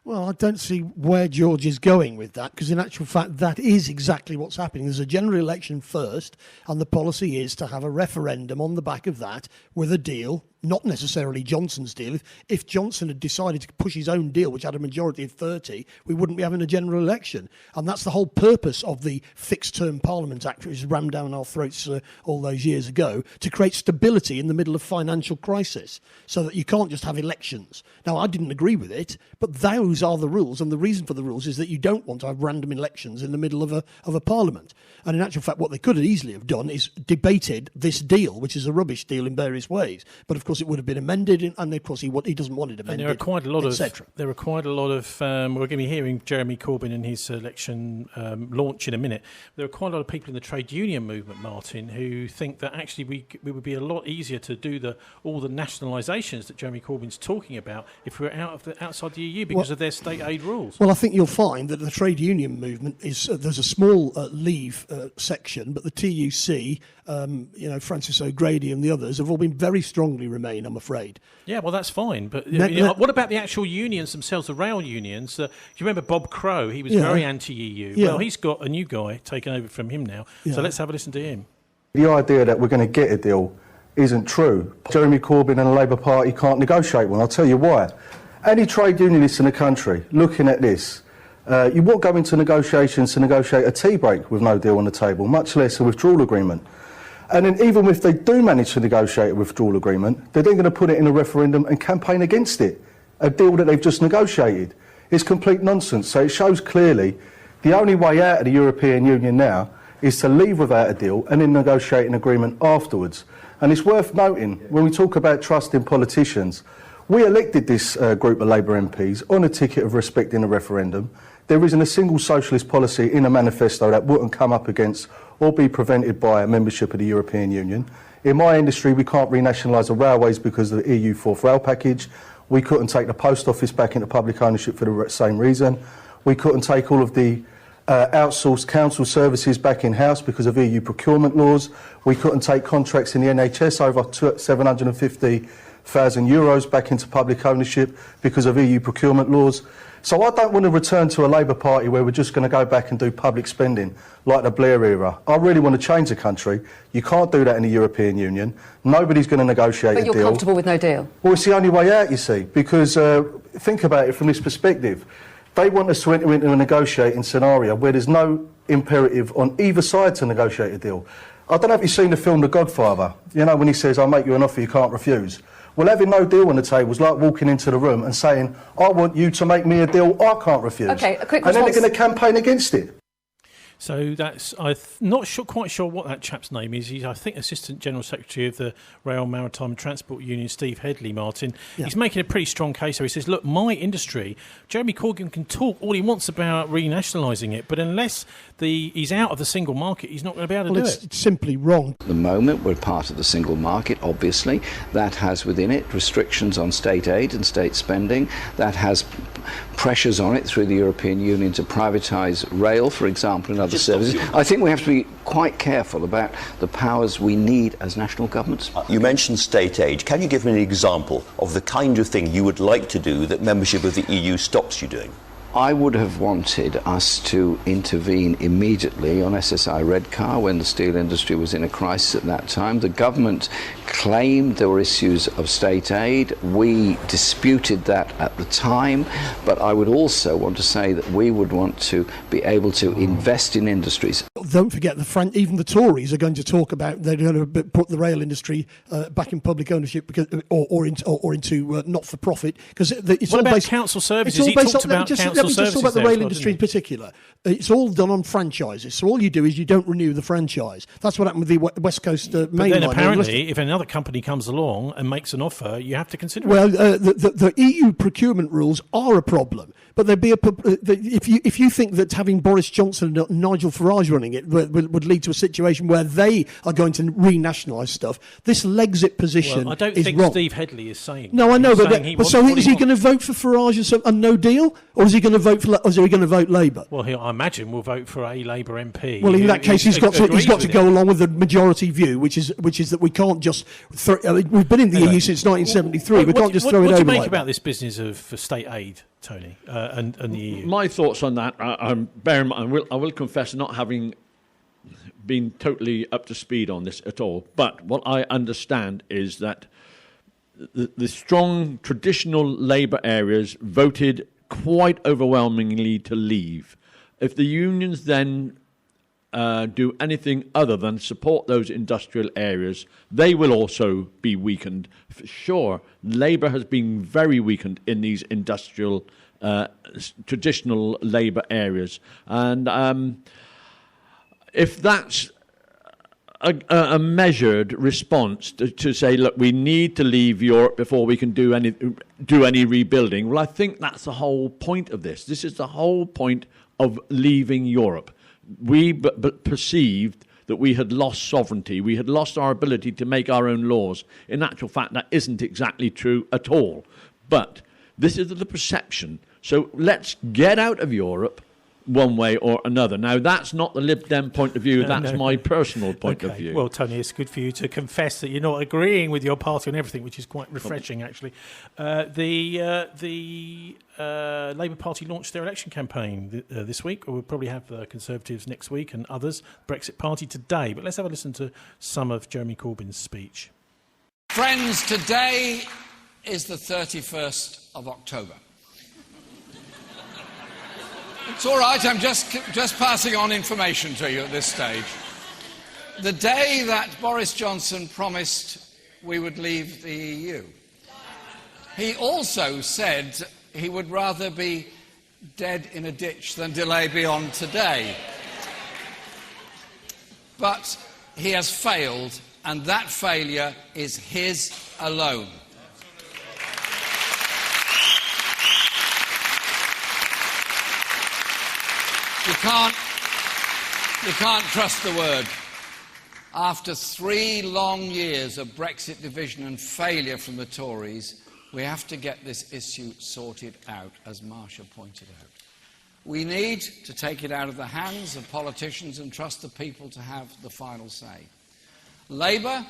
Well, I don't see where George is going with that, because in actual fact, that is exactly what's happening. There's a general election first, and the policy is to have a referendum on the back of that with a deal, not necessarily Johnson's deal. If Johnson had decided to push his own deal, which had a majority of 30, we wouldn't be having a general election. And that's the whole purpose of the Fixed-Term Parliament Act, which was rammed down our throats all those years ago, to create stability in the middle of financial crisis, so that you can't just have elections. Now, I didn't agree with it, but those are the rules, and the reason for the rules is that you don't want to have random elections in the middle of a parliament. And in actual fact, what they could have easily have done is debated this deal, which is a rubbish deal in various ways. But of course, it would have been amended, and of course, he doesn't want it amended. And there are quite a lot of. We're going to be hearing Jeremy Corbyn in his election launch in a minute. There are quite a lot of people in the trade union movement, Martin, who think that actually we would be a lot easier to do all the nationalisations that Jeremy Corbyn's talking about if we're outside the EU because of their state aid rules. Well, I think you'll find that the trade union movement is there's a small Leave section, but the TUC, Francis O'Grady and the others have all been very strongly Remain, I'm afraid. Yeah, well, that's fine. But what about the actual unions themselves, the rail unions? Do you remember Bob Crow? He was very anti-EU. Yeah. Well, he's got a new guy taken over from him now. Yeah. So let's have a listen to him. The idea that we're going to get a deal isn't true. Jeremy Corbyn and the Labour Party can't negotiate one. I'll tell you why. Any trade unionist in the country looking at this, you won't go into negotiations to negotiate a tea break with no deal on the table, much less a withdrawal agreement. And then even if they do manage to negotiate a withdrawal agreement, they're then going to put it in a referendum and campaign against it, a deal that they've just negotiated. It's complete nonsense. So it shows clearly the only way out of the European Union now is to leave without a deal and then negotiate an agreement afterwards. And it's worth noting, when we talk about trust in politicians, we elected this group of Labour MPs on a ticket of respecting a referendum. There isn't a single socialist policy in a manifesto that wouldn't come up against or be prevented by a membership of the European Union. In my industry, we can't renationalise the railways because of the EU Fourth Rail Package. We couldn't take the post office back into public ownership for the same reason. We couldn't take all of the outsourced council services back in-house because of EU procurement laws. We couldn't take contracts in the NHS over €750,000 back into public ownership because of EU procurement laws. So I don't want to return to a Labour Party where we're just going to go back and do public spending like the Blair era. I really want to change the country. You can't do that in the European Union. Nobody's going to negotiate a deal. But you're comfortable with no deal? Well, it's the only way out, you see, because think about it from this perspective. They want us to enter into a negotiating scenario where there's no imperative on either side to negotiate a deal. I don't know if you've seen the film The Godfather, when he says, I'll make you an offer you can't refuse. Well, having no deal on the table is like walking into the room and saying, I want you to make me a deal I can't refuse. Okay, a quick response. And then they're going to campaign against it. So I'm not quite sure what that chap's name is. He's, I think, Assistant General Secretary of the Rail, Maritime Transport Union, Steve Headley, Martin. Yeah. He's making a pretty strong case. So he says, look, my industry, Jeremy Corbyn can talk all he wants about renationalising it, but unless he's out of the single market, he's not going to be able to do it. It's simply wrong. At the moment, we're part of the single market, obviously. That has within it restrictions on state aid and state spending. That has pressures on it through the European Union to privatise rail, for example, and other services. I think we have to be quite careful about the powers we need as national governments. You mentioned state aid. Can you give me an example of the kind of thing you would like to do that membership of the EU stops you doing? I would have wanted us to intervene immediately on SSI Redcar when the steel industry was in a crisis at that time. The government claimed there were issues of state aid. We disputed that at the time, but I would also want to say that we would want to be able to invest in industries. Don't forget, even the Tories are going to talk about they're going to put the rail industry back in public ownership or into not-for-profit. What about council services? He talked about council services. Let me just talk about the rail industry in particular. It's all done on franchises. So all you do is you don't renew the franchise. That's what happened with the West Coast main line. But then apparently, if another company comes along and makes an offer, you have to consider it. The EU procurement rules are a problem. But there'd be if you think that having Boris Johnson and Nigel Farage running it would lead to a situation where they are going to renationalise stuff, this Lexit position is wrong. I don't think Steve Headley is saying. No, I know, so is he going to vote for Farage and no deal, or is he going to vote for? Or is he going to vote Labour? Well, I imagine we'll vote for a Labour MP. Well, in that case, he's got to go along with the majority view, which is that we can't just. We've been in the EU since 1973. We can't just throw it over. What do you make about this business of state aid, Tony, and the EU? My thoughts on that, bear in mind, I will confess not having been totally up to speed on this at all, but what I understand is that the strong traditional Labour areas voted quite overwhelmingly to leave. If the unions then do anything other than support those industrial areas, they will also be weakened. For sure, Labour has been very weakened in these industrial traditional Labour areas. And if that's a measured response to say, look, we need to leave Europe before we can do any rebuilding, well, I think that's the whole point of this. This is the whole point of leaving Europe. We perceived that we had lost sovereignty. We had lost our ability to make our own laws. In actual fact, that isn't exactly true at all. But this is the perception. So let's get out of Europe one way or another. Now, that's not the Lib Dem point of view. That's my personal point of view. Well, Tony, it's good for you to confess that you're not agreeing with your party on everything, which is quite refreshing, actually. The Labour Party launched their election campaign this week, or we'll probably have Conservatives next week and others, Brexit Party today. But let's have a listen to some of Jeremy Corbyn's speech. Friends, today is the 31st of October. It's all right, I'm just passing on information to you at this stage. The day that Boris Johnson promised we would leave the EU. He also said he would rather be dead in a ditch than delay beyond today. But he has failed, and that failure is his alone. You can't trust the word. After 3 long years of Brexit division and failure from the Tories, we have to get this issue sorted out, as Marsha pointed out. We need to take it out of the hands of politicians and trust the people to have the final say. Labour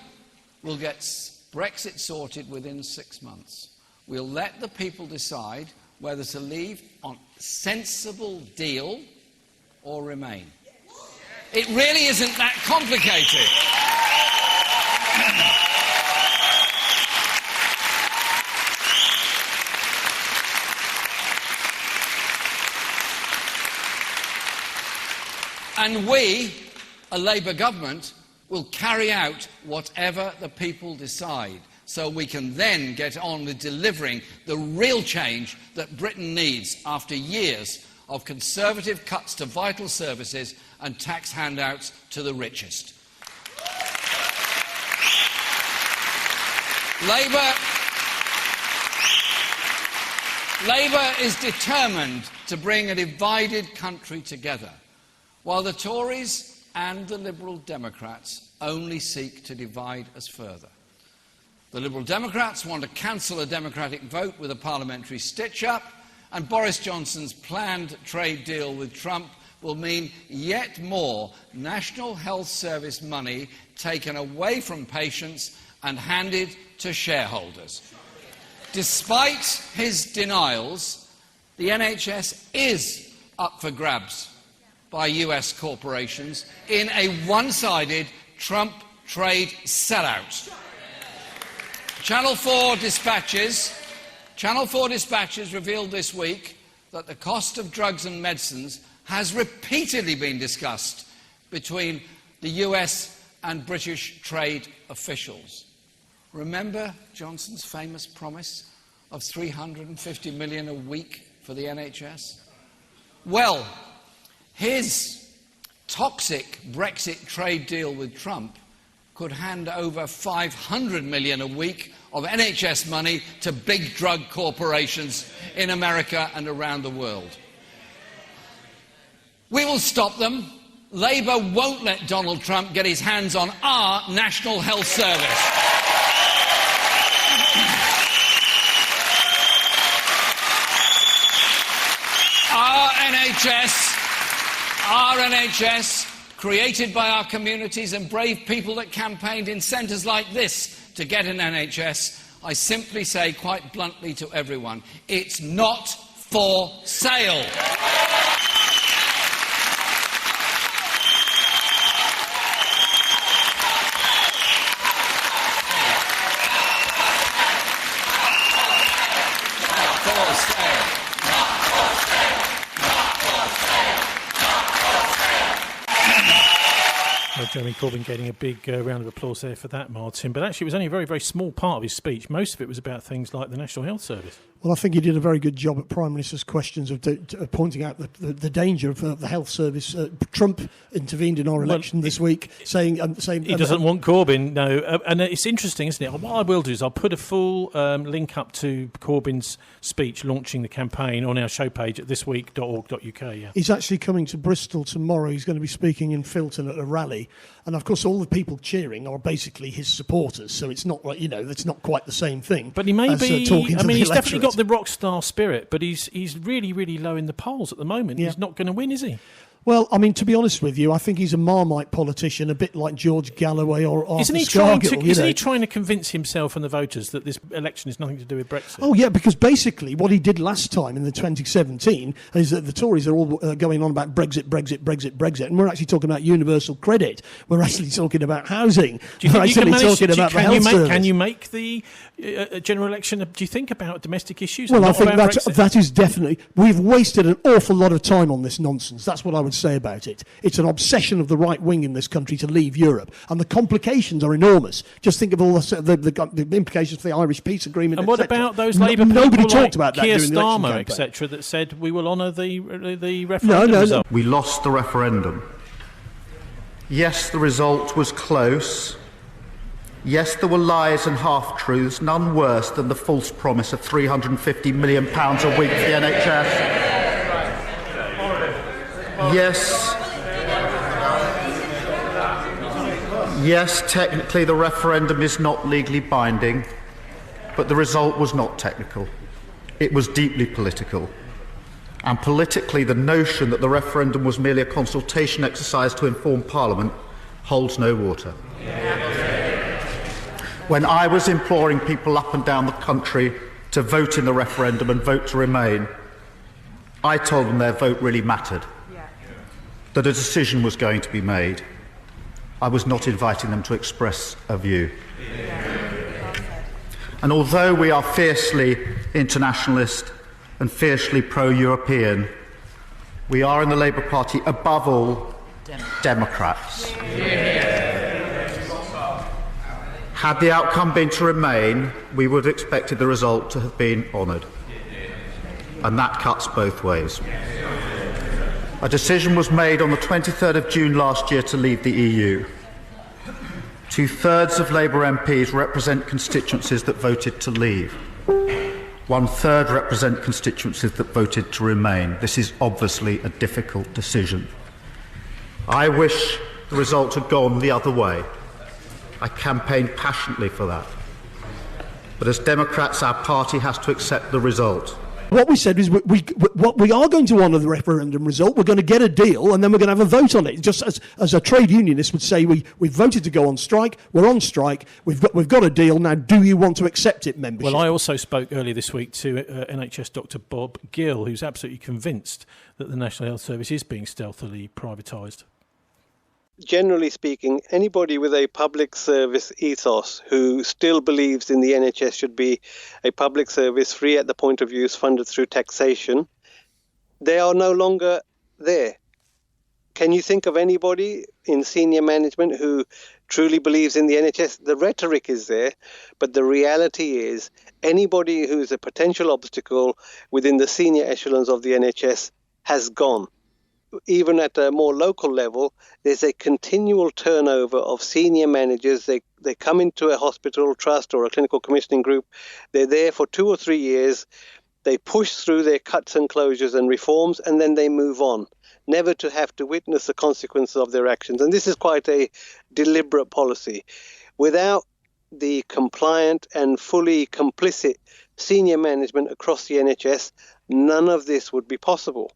will get Brexit sorted within 6 months. We'll let the people decide whether to leave on a sensible deal or remain. It really isn't that complicated. And we, a Labour government, will carry out whatever the people decide, so we can then get on with delivering the real change that Britain needs after years of Conservative cuts to vital services and tax handouts to the richest. Labour is determined to bring a divided country together, while the Tories and the Liberal Democrats only seek to divide us further. The Liberal Democrats want to cancel a democratic vote with a parliamentary stitch-up, and Boris Johnson's planned trade deal with Trump will mean yet more National Health Service money taken away from patients and handed to shareholders. Despite his denials, the NHS is up for grabs by US corporations in a one-sided Trump trade sellout. Channel 4 dispatches revealed this week that the cost of drugs and medicines has repeatedly been discussed between the US and British trade officials. Remember Johnson's famous promise of $350 million a week for the NHS? Well, his toxic Brexit trade deal with Trump could hand over $500 million a week of NHS money to big drug corporations in America and around the world. We will stop them. Labour won't let Donald Trump get his hands on our National Health Service. Our NHS, created by our communities and brave people that campaigned in centres like this to get an NHS, I simply say quite bluntly to everyone, it's not for sale. Jeremy Corbyn getting a big round of applause there for that, Martin. But actually, it was only a very, very small part of his speech. Most of it was about things like the National Health Service. Well, I think he did a very good job at Prime Minister's questions of pointing out the danger of the health service. Trump intervened in our election this week, saying he doesn't want Corbyn. No, and it's interesting, isn't it? What I will do is I'll put a full link up to Corbyn's speech launching the campaign on our show page at thisweek.org.uk. Yeah. He's actually coming to Bristol tomorrow. He's going to be speaking in Filton at a rally. And, of course, all the people cheering are basically his supporters, so it's not like, it's not quite the same thing. But he may be... talking to he's the definitely got the rock star spirit, but he's really, really low in the polls at the moment. Yeah. He's not going to win, is he? Well, I mean, to be honest with you, I think he's a Marmite politician, a bit like George Galloway or Arthur Scargill. Isn't he trying to convince himself and the voters that this election has nothing to do with Brexit? Oh, yeah, because basically what he did last time in the 2017 is that the Tories are all going on about Brexit, and we're actually talking about universal credit. We're actually talking about housing. Can you make the general election, do you think, about domestic issues? Well, I think that is definitely... We've wasted an awful lot of time on this nonsense. That's what I would say about it. It's an obsession of the right wing in this country to leave Europe, and the complications are enormous. Just think of all the implications for the Irish peace agreement. And what about those Labour people nobody like talked about Keir that Starmer, etc., that said we will honour the referendum result? We lost the referendum. Yes, the result was close. Yes, there were lies and half-truths, none worse than the false promise of £350 million a week for the NHS. Yes, technically the referendum is not legally binding, but the result was not technical. It was deeply political. And politically, the notion that the referendum was merely a consultation exercise to inform Parliament holds no water. When I was imploring people up and down the country to vote in the referendum and vote to remain, I told them their vote really mattered, that a decision was going to be made. I was not inviting them to express a view. And although we are fiercely internationalist and fiercely pro-European, we are in the Labour Party, above all, Democrats. Had the outcome been to remain, we would have expected the result to have been honoured. And that cuts both ways. A decision was made on the 23rd of June last year to leave the EU. 2/3 of Labour MPs represent constituencies that voted to leave. 1/3 represent constituencies that voted to remain. This is obviously a difficult decision. I wish the result had gone the other way. I campaigned passionately for that. But as Democrats, our party has to accept the result. What we said is we are going to honour the referendum result. We're going to get a deal, and then we're going to have a vote on it. Just as a trade unionist would say, we've voted to go on strike. We're on strike. We've got a deal now. Do you want to accept it, membership? Well, I also spoke earlier this week to NHS Dr. Bob Gill, who's absolutely convinced that the National Health Service is being stealthily privatised. Generally speaking, anybody with a public service ethos who still believes in the NHS should be a public service, free at the point of use, funded through taxation, they are no longer there. Can you think of anybody in senior management who truly believes in the NHS? The rhetoric is there, but the reality is anybody who's a potential obstacle within the senior echelons of the NHS has gone. Even at a more local level, there's a continual turnover of senior managers. They come into a hospital trust or a clinical commissioning group. They're there for 2 or 3 years. They push through their cuts and closures and reforms, and then they move on, never to have to witness the consequences of their actions. And this is quite a deliberate policy. Without the compliant and fully complicit senior management across the NHS, none of this would be possible.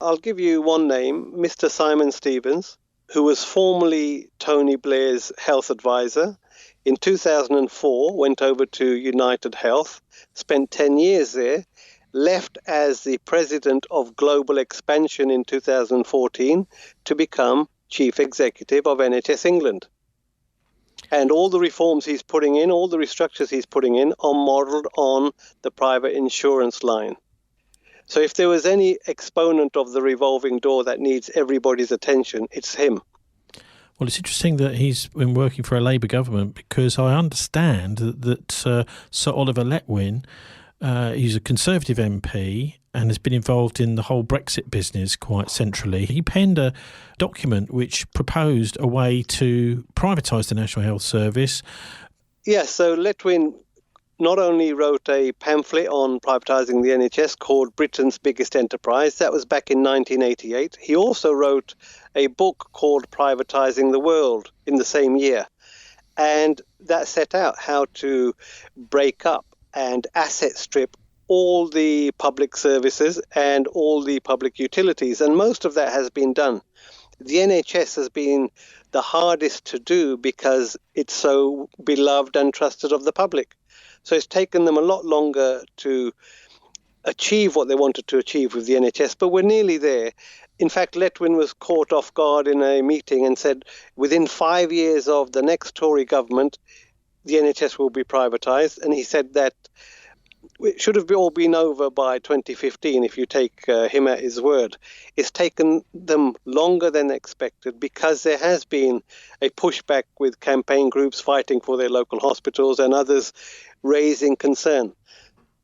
I'll give you one name, Mr. Simon Stevens, who was formerly Tony Blair's health advisor. In 2004, went over to United Health, spent 10 years there, left as the president of Global Expansion in 2014 to become chief executive of NHS England. And all the reforms he's putting in, all the restructures he's putting in are modelled on the private insurance line. So if there was any exponent of the revolving door that needs everybody's attention, it's him. Well, it's interesting that he's been working for a Labour government, because I understand that Sir Oliver Letwin, he's a Conservative MP and has been involved in the whole Brexit business quite centrally. He penned a document which proposed a way to privatise the National Health Service. Yes, so Letwin not only wrote a pamphlet on privatising the NHS called Britain's Biggest Enterprise. That was back in 1988. He also wrote a book called Privatising the World in the same year. And that set out how to break up and asset strip all the public services and all the public utilities. And most of that has been done. The NHS has been the hardest to do because it's so beloved and trusted of the public. So it's taken them a lot longer to achieve what they wanted to achieve with the NHS, but we're nearly there. In fact, Letwin was caught off guard in a meeting and said within 5 years of the next Tory government, the NHS will be privatised. And he said that it should have all been over by 2015 if you take him at his word. It's taken them longer than expected because there has been a pushback with campaign groups fighting for their local hospitals and others raising concern.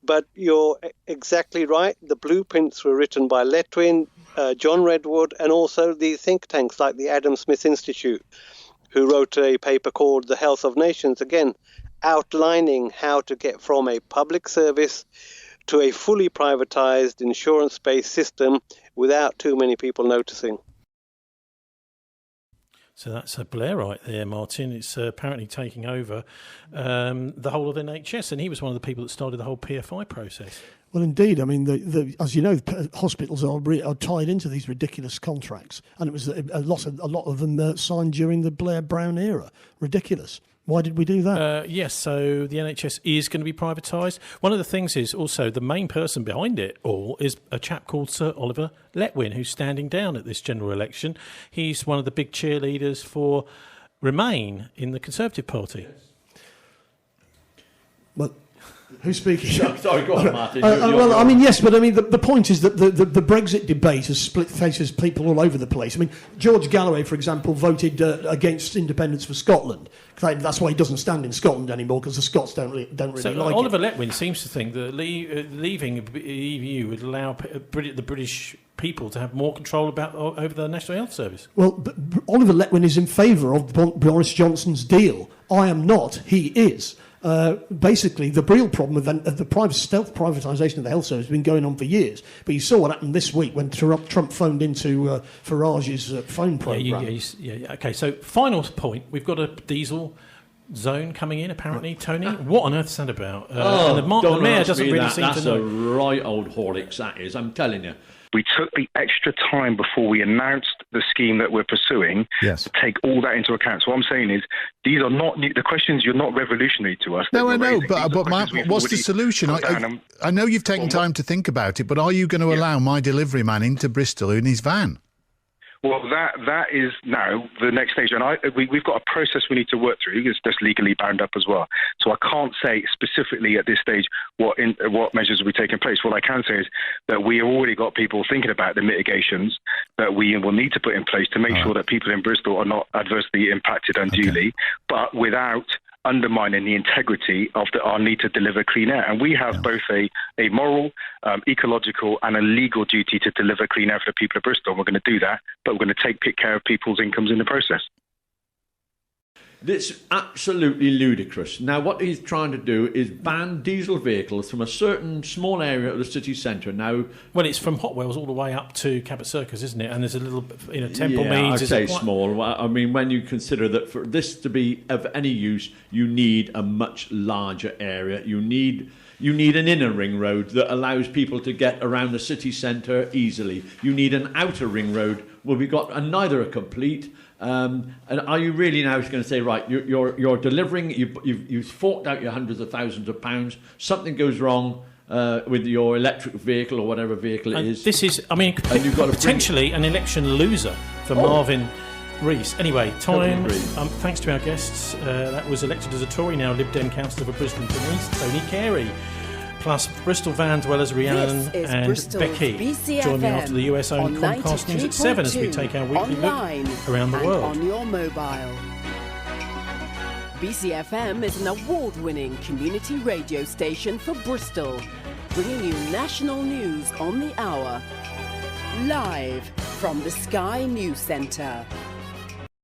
But you're exactly right. The blueprints were written by Letwin, John Redwood, and also the think tanks like the Adam Smith Institute, who wrote a paper called The Health of Nations, again, outlining how to get from a public service to a fully privatised insurance-based system without too many people noticing. So that's a Blairite there, Martin. It's apparently taking over the whole of NHS, and he was one of the people that started the whole PFI process. Well, indeed. I mean, as you know, hospitals are tied into these ridiculous contracts, and it was a lot of them signed during the Blair-Brown era. Ridiculous. Why did we do that? Yes, so the NHS is going to be privatised. One of the things is also the main person behind it all is a chap called Sir Oliver Letwin, who's standing down at this general election. He's one of the big cheerleaders for Remain in the Conservative Party. Well, who's speaking? Sorry, go on, Martin. I mean, yes, but I mean, the point is that the Brexit debate has split faces people all over the place. I mean, George Galloway, for example, voted against independence for Scotland. That's why he doesn't stand in Scotland anymore, because the Scots don't really so like Oliver it. Letwin seems to think that leaving the EU would allow the British people to have more control over the National Health Service. Well, Oliver Letwin is in favour of Boris Johnson's deal. I am not. He is. Basically, the real problem of the stealth privatisation of the health service has been going on for years. But you saw what happened this week when Trump phoned into Farage's phone programme. Okay, so final point. We've got a diesel zone coming in, apparently. Tony, what on earth is that about? And the mayor doesn't really seem to know. That's a right old Horlicks, that is, I'm telling you. We took the extra time before we announced the scheme that we're pursuing to take all that into account. So what I'm saying is, these are not the questions. You're not revolutionary to us. No, I know, but Mark, what's the solution? I know you've taken time to think about it, but are you going to allow my delivery man into Bristol in his van? Well, that is now the next stage, and we've got a process we need to work through. It's just legally bound up as well. So I can't say specifically at this stage what measures will be taking place. What I can say is that we have already got people thinking about the mitigations that we will need to put in place to make sure that people in Bristol are not adversely impacted unduly, but without undermining the integrity of our need to deliver clean air. And we have both a moral, ecological and a legal duty to deliver clean air for the people of Bristol. We're going to do that, but we're going to take care of people's incomes in the process. It's absolutely ludicrous. Now, what he's trying to do is ban diesel vehicles from a certain small area of the city centre. Now, well, it's from Hotwells all the way up to Cabot Circus, isn't it? And there's a little, Temple Meads. I'd say small. I mean, when you consider that for this to be of any use, you need a much larger area. You need an inner ring road that allows people to get around the city centre easily. You need an outer ring road where we've got neither a complete. And are you really now going to say, right, you're delivering, you've forked out your hundreds of thousands of pounds, something goes wrong with your electric vehicle or whatever vehicle it is. This is, I mean, potentially an election loser for Marvin Rees. Anyway, time. Thanks to our guests. That was elected as a Tory, now Lib Dem councillor for Bristol East, Tony Carey. Plus Bristol van dwellers Rhiannon and Bristol's Becky. BCFM Join me after the US-owned Comcast News at 7 as we take our weekly look around the world. On your mobile. BCFM is an award-winning community radio station for Bristol, bringing you national news on the hour. Live from the Sky News Centre.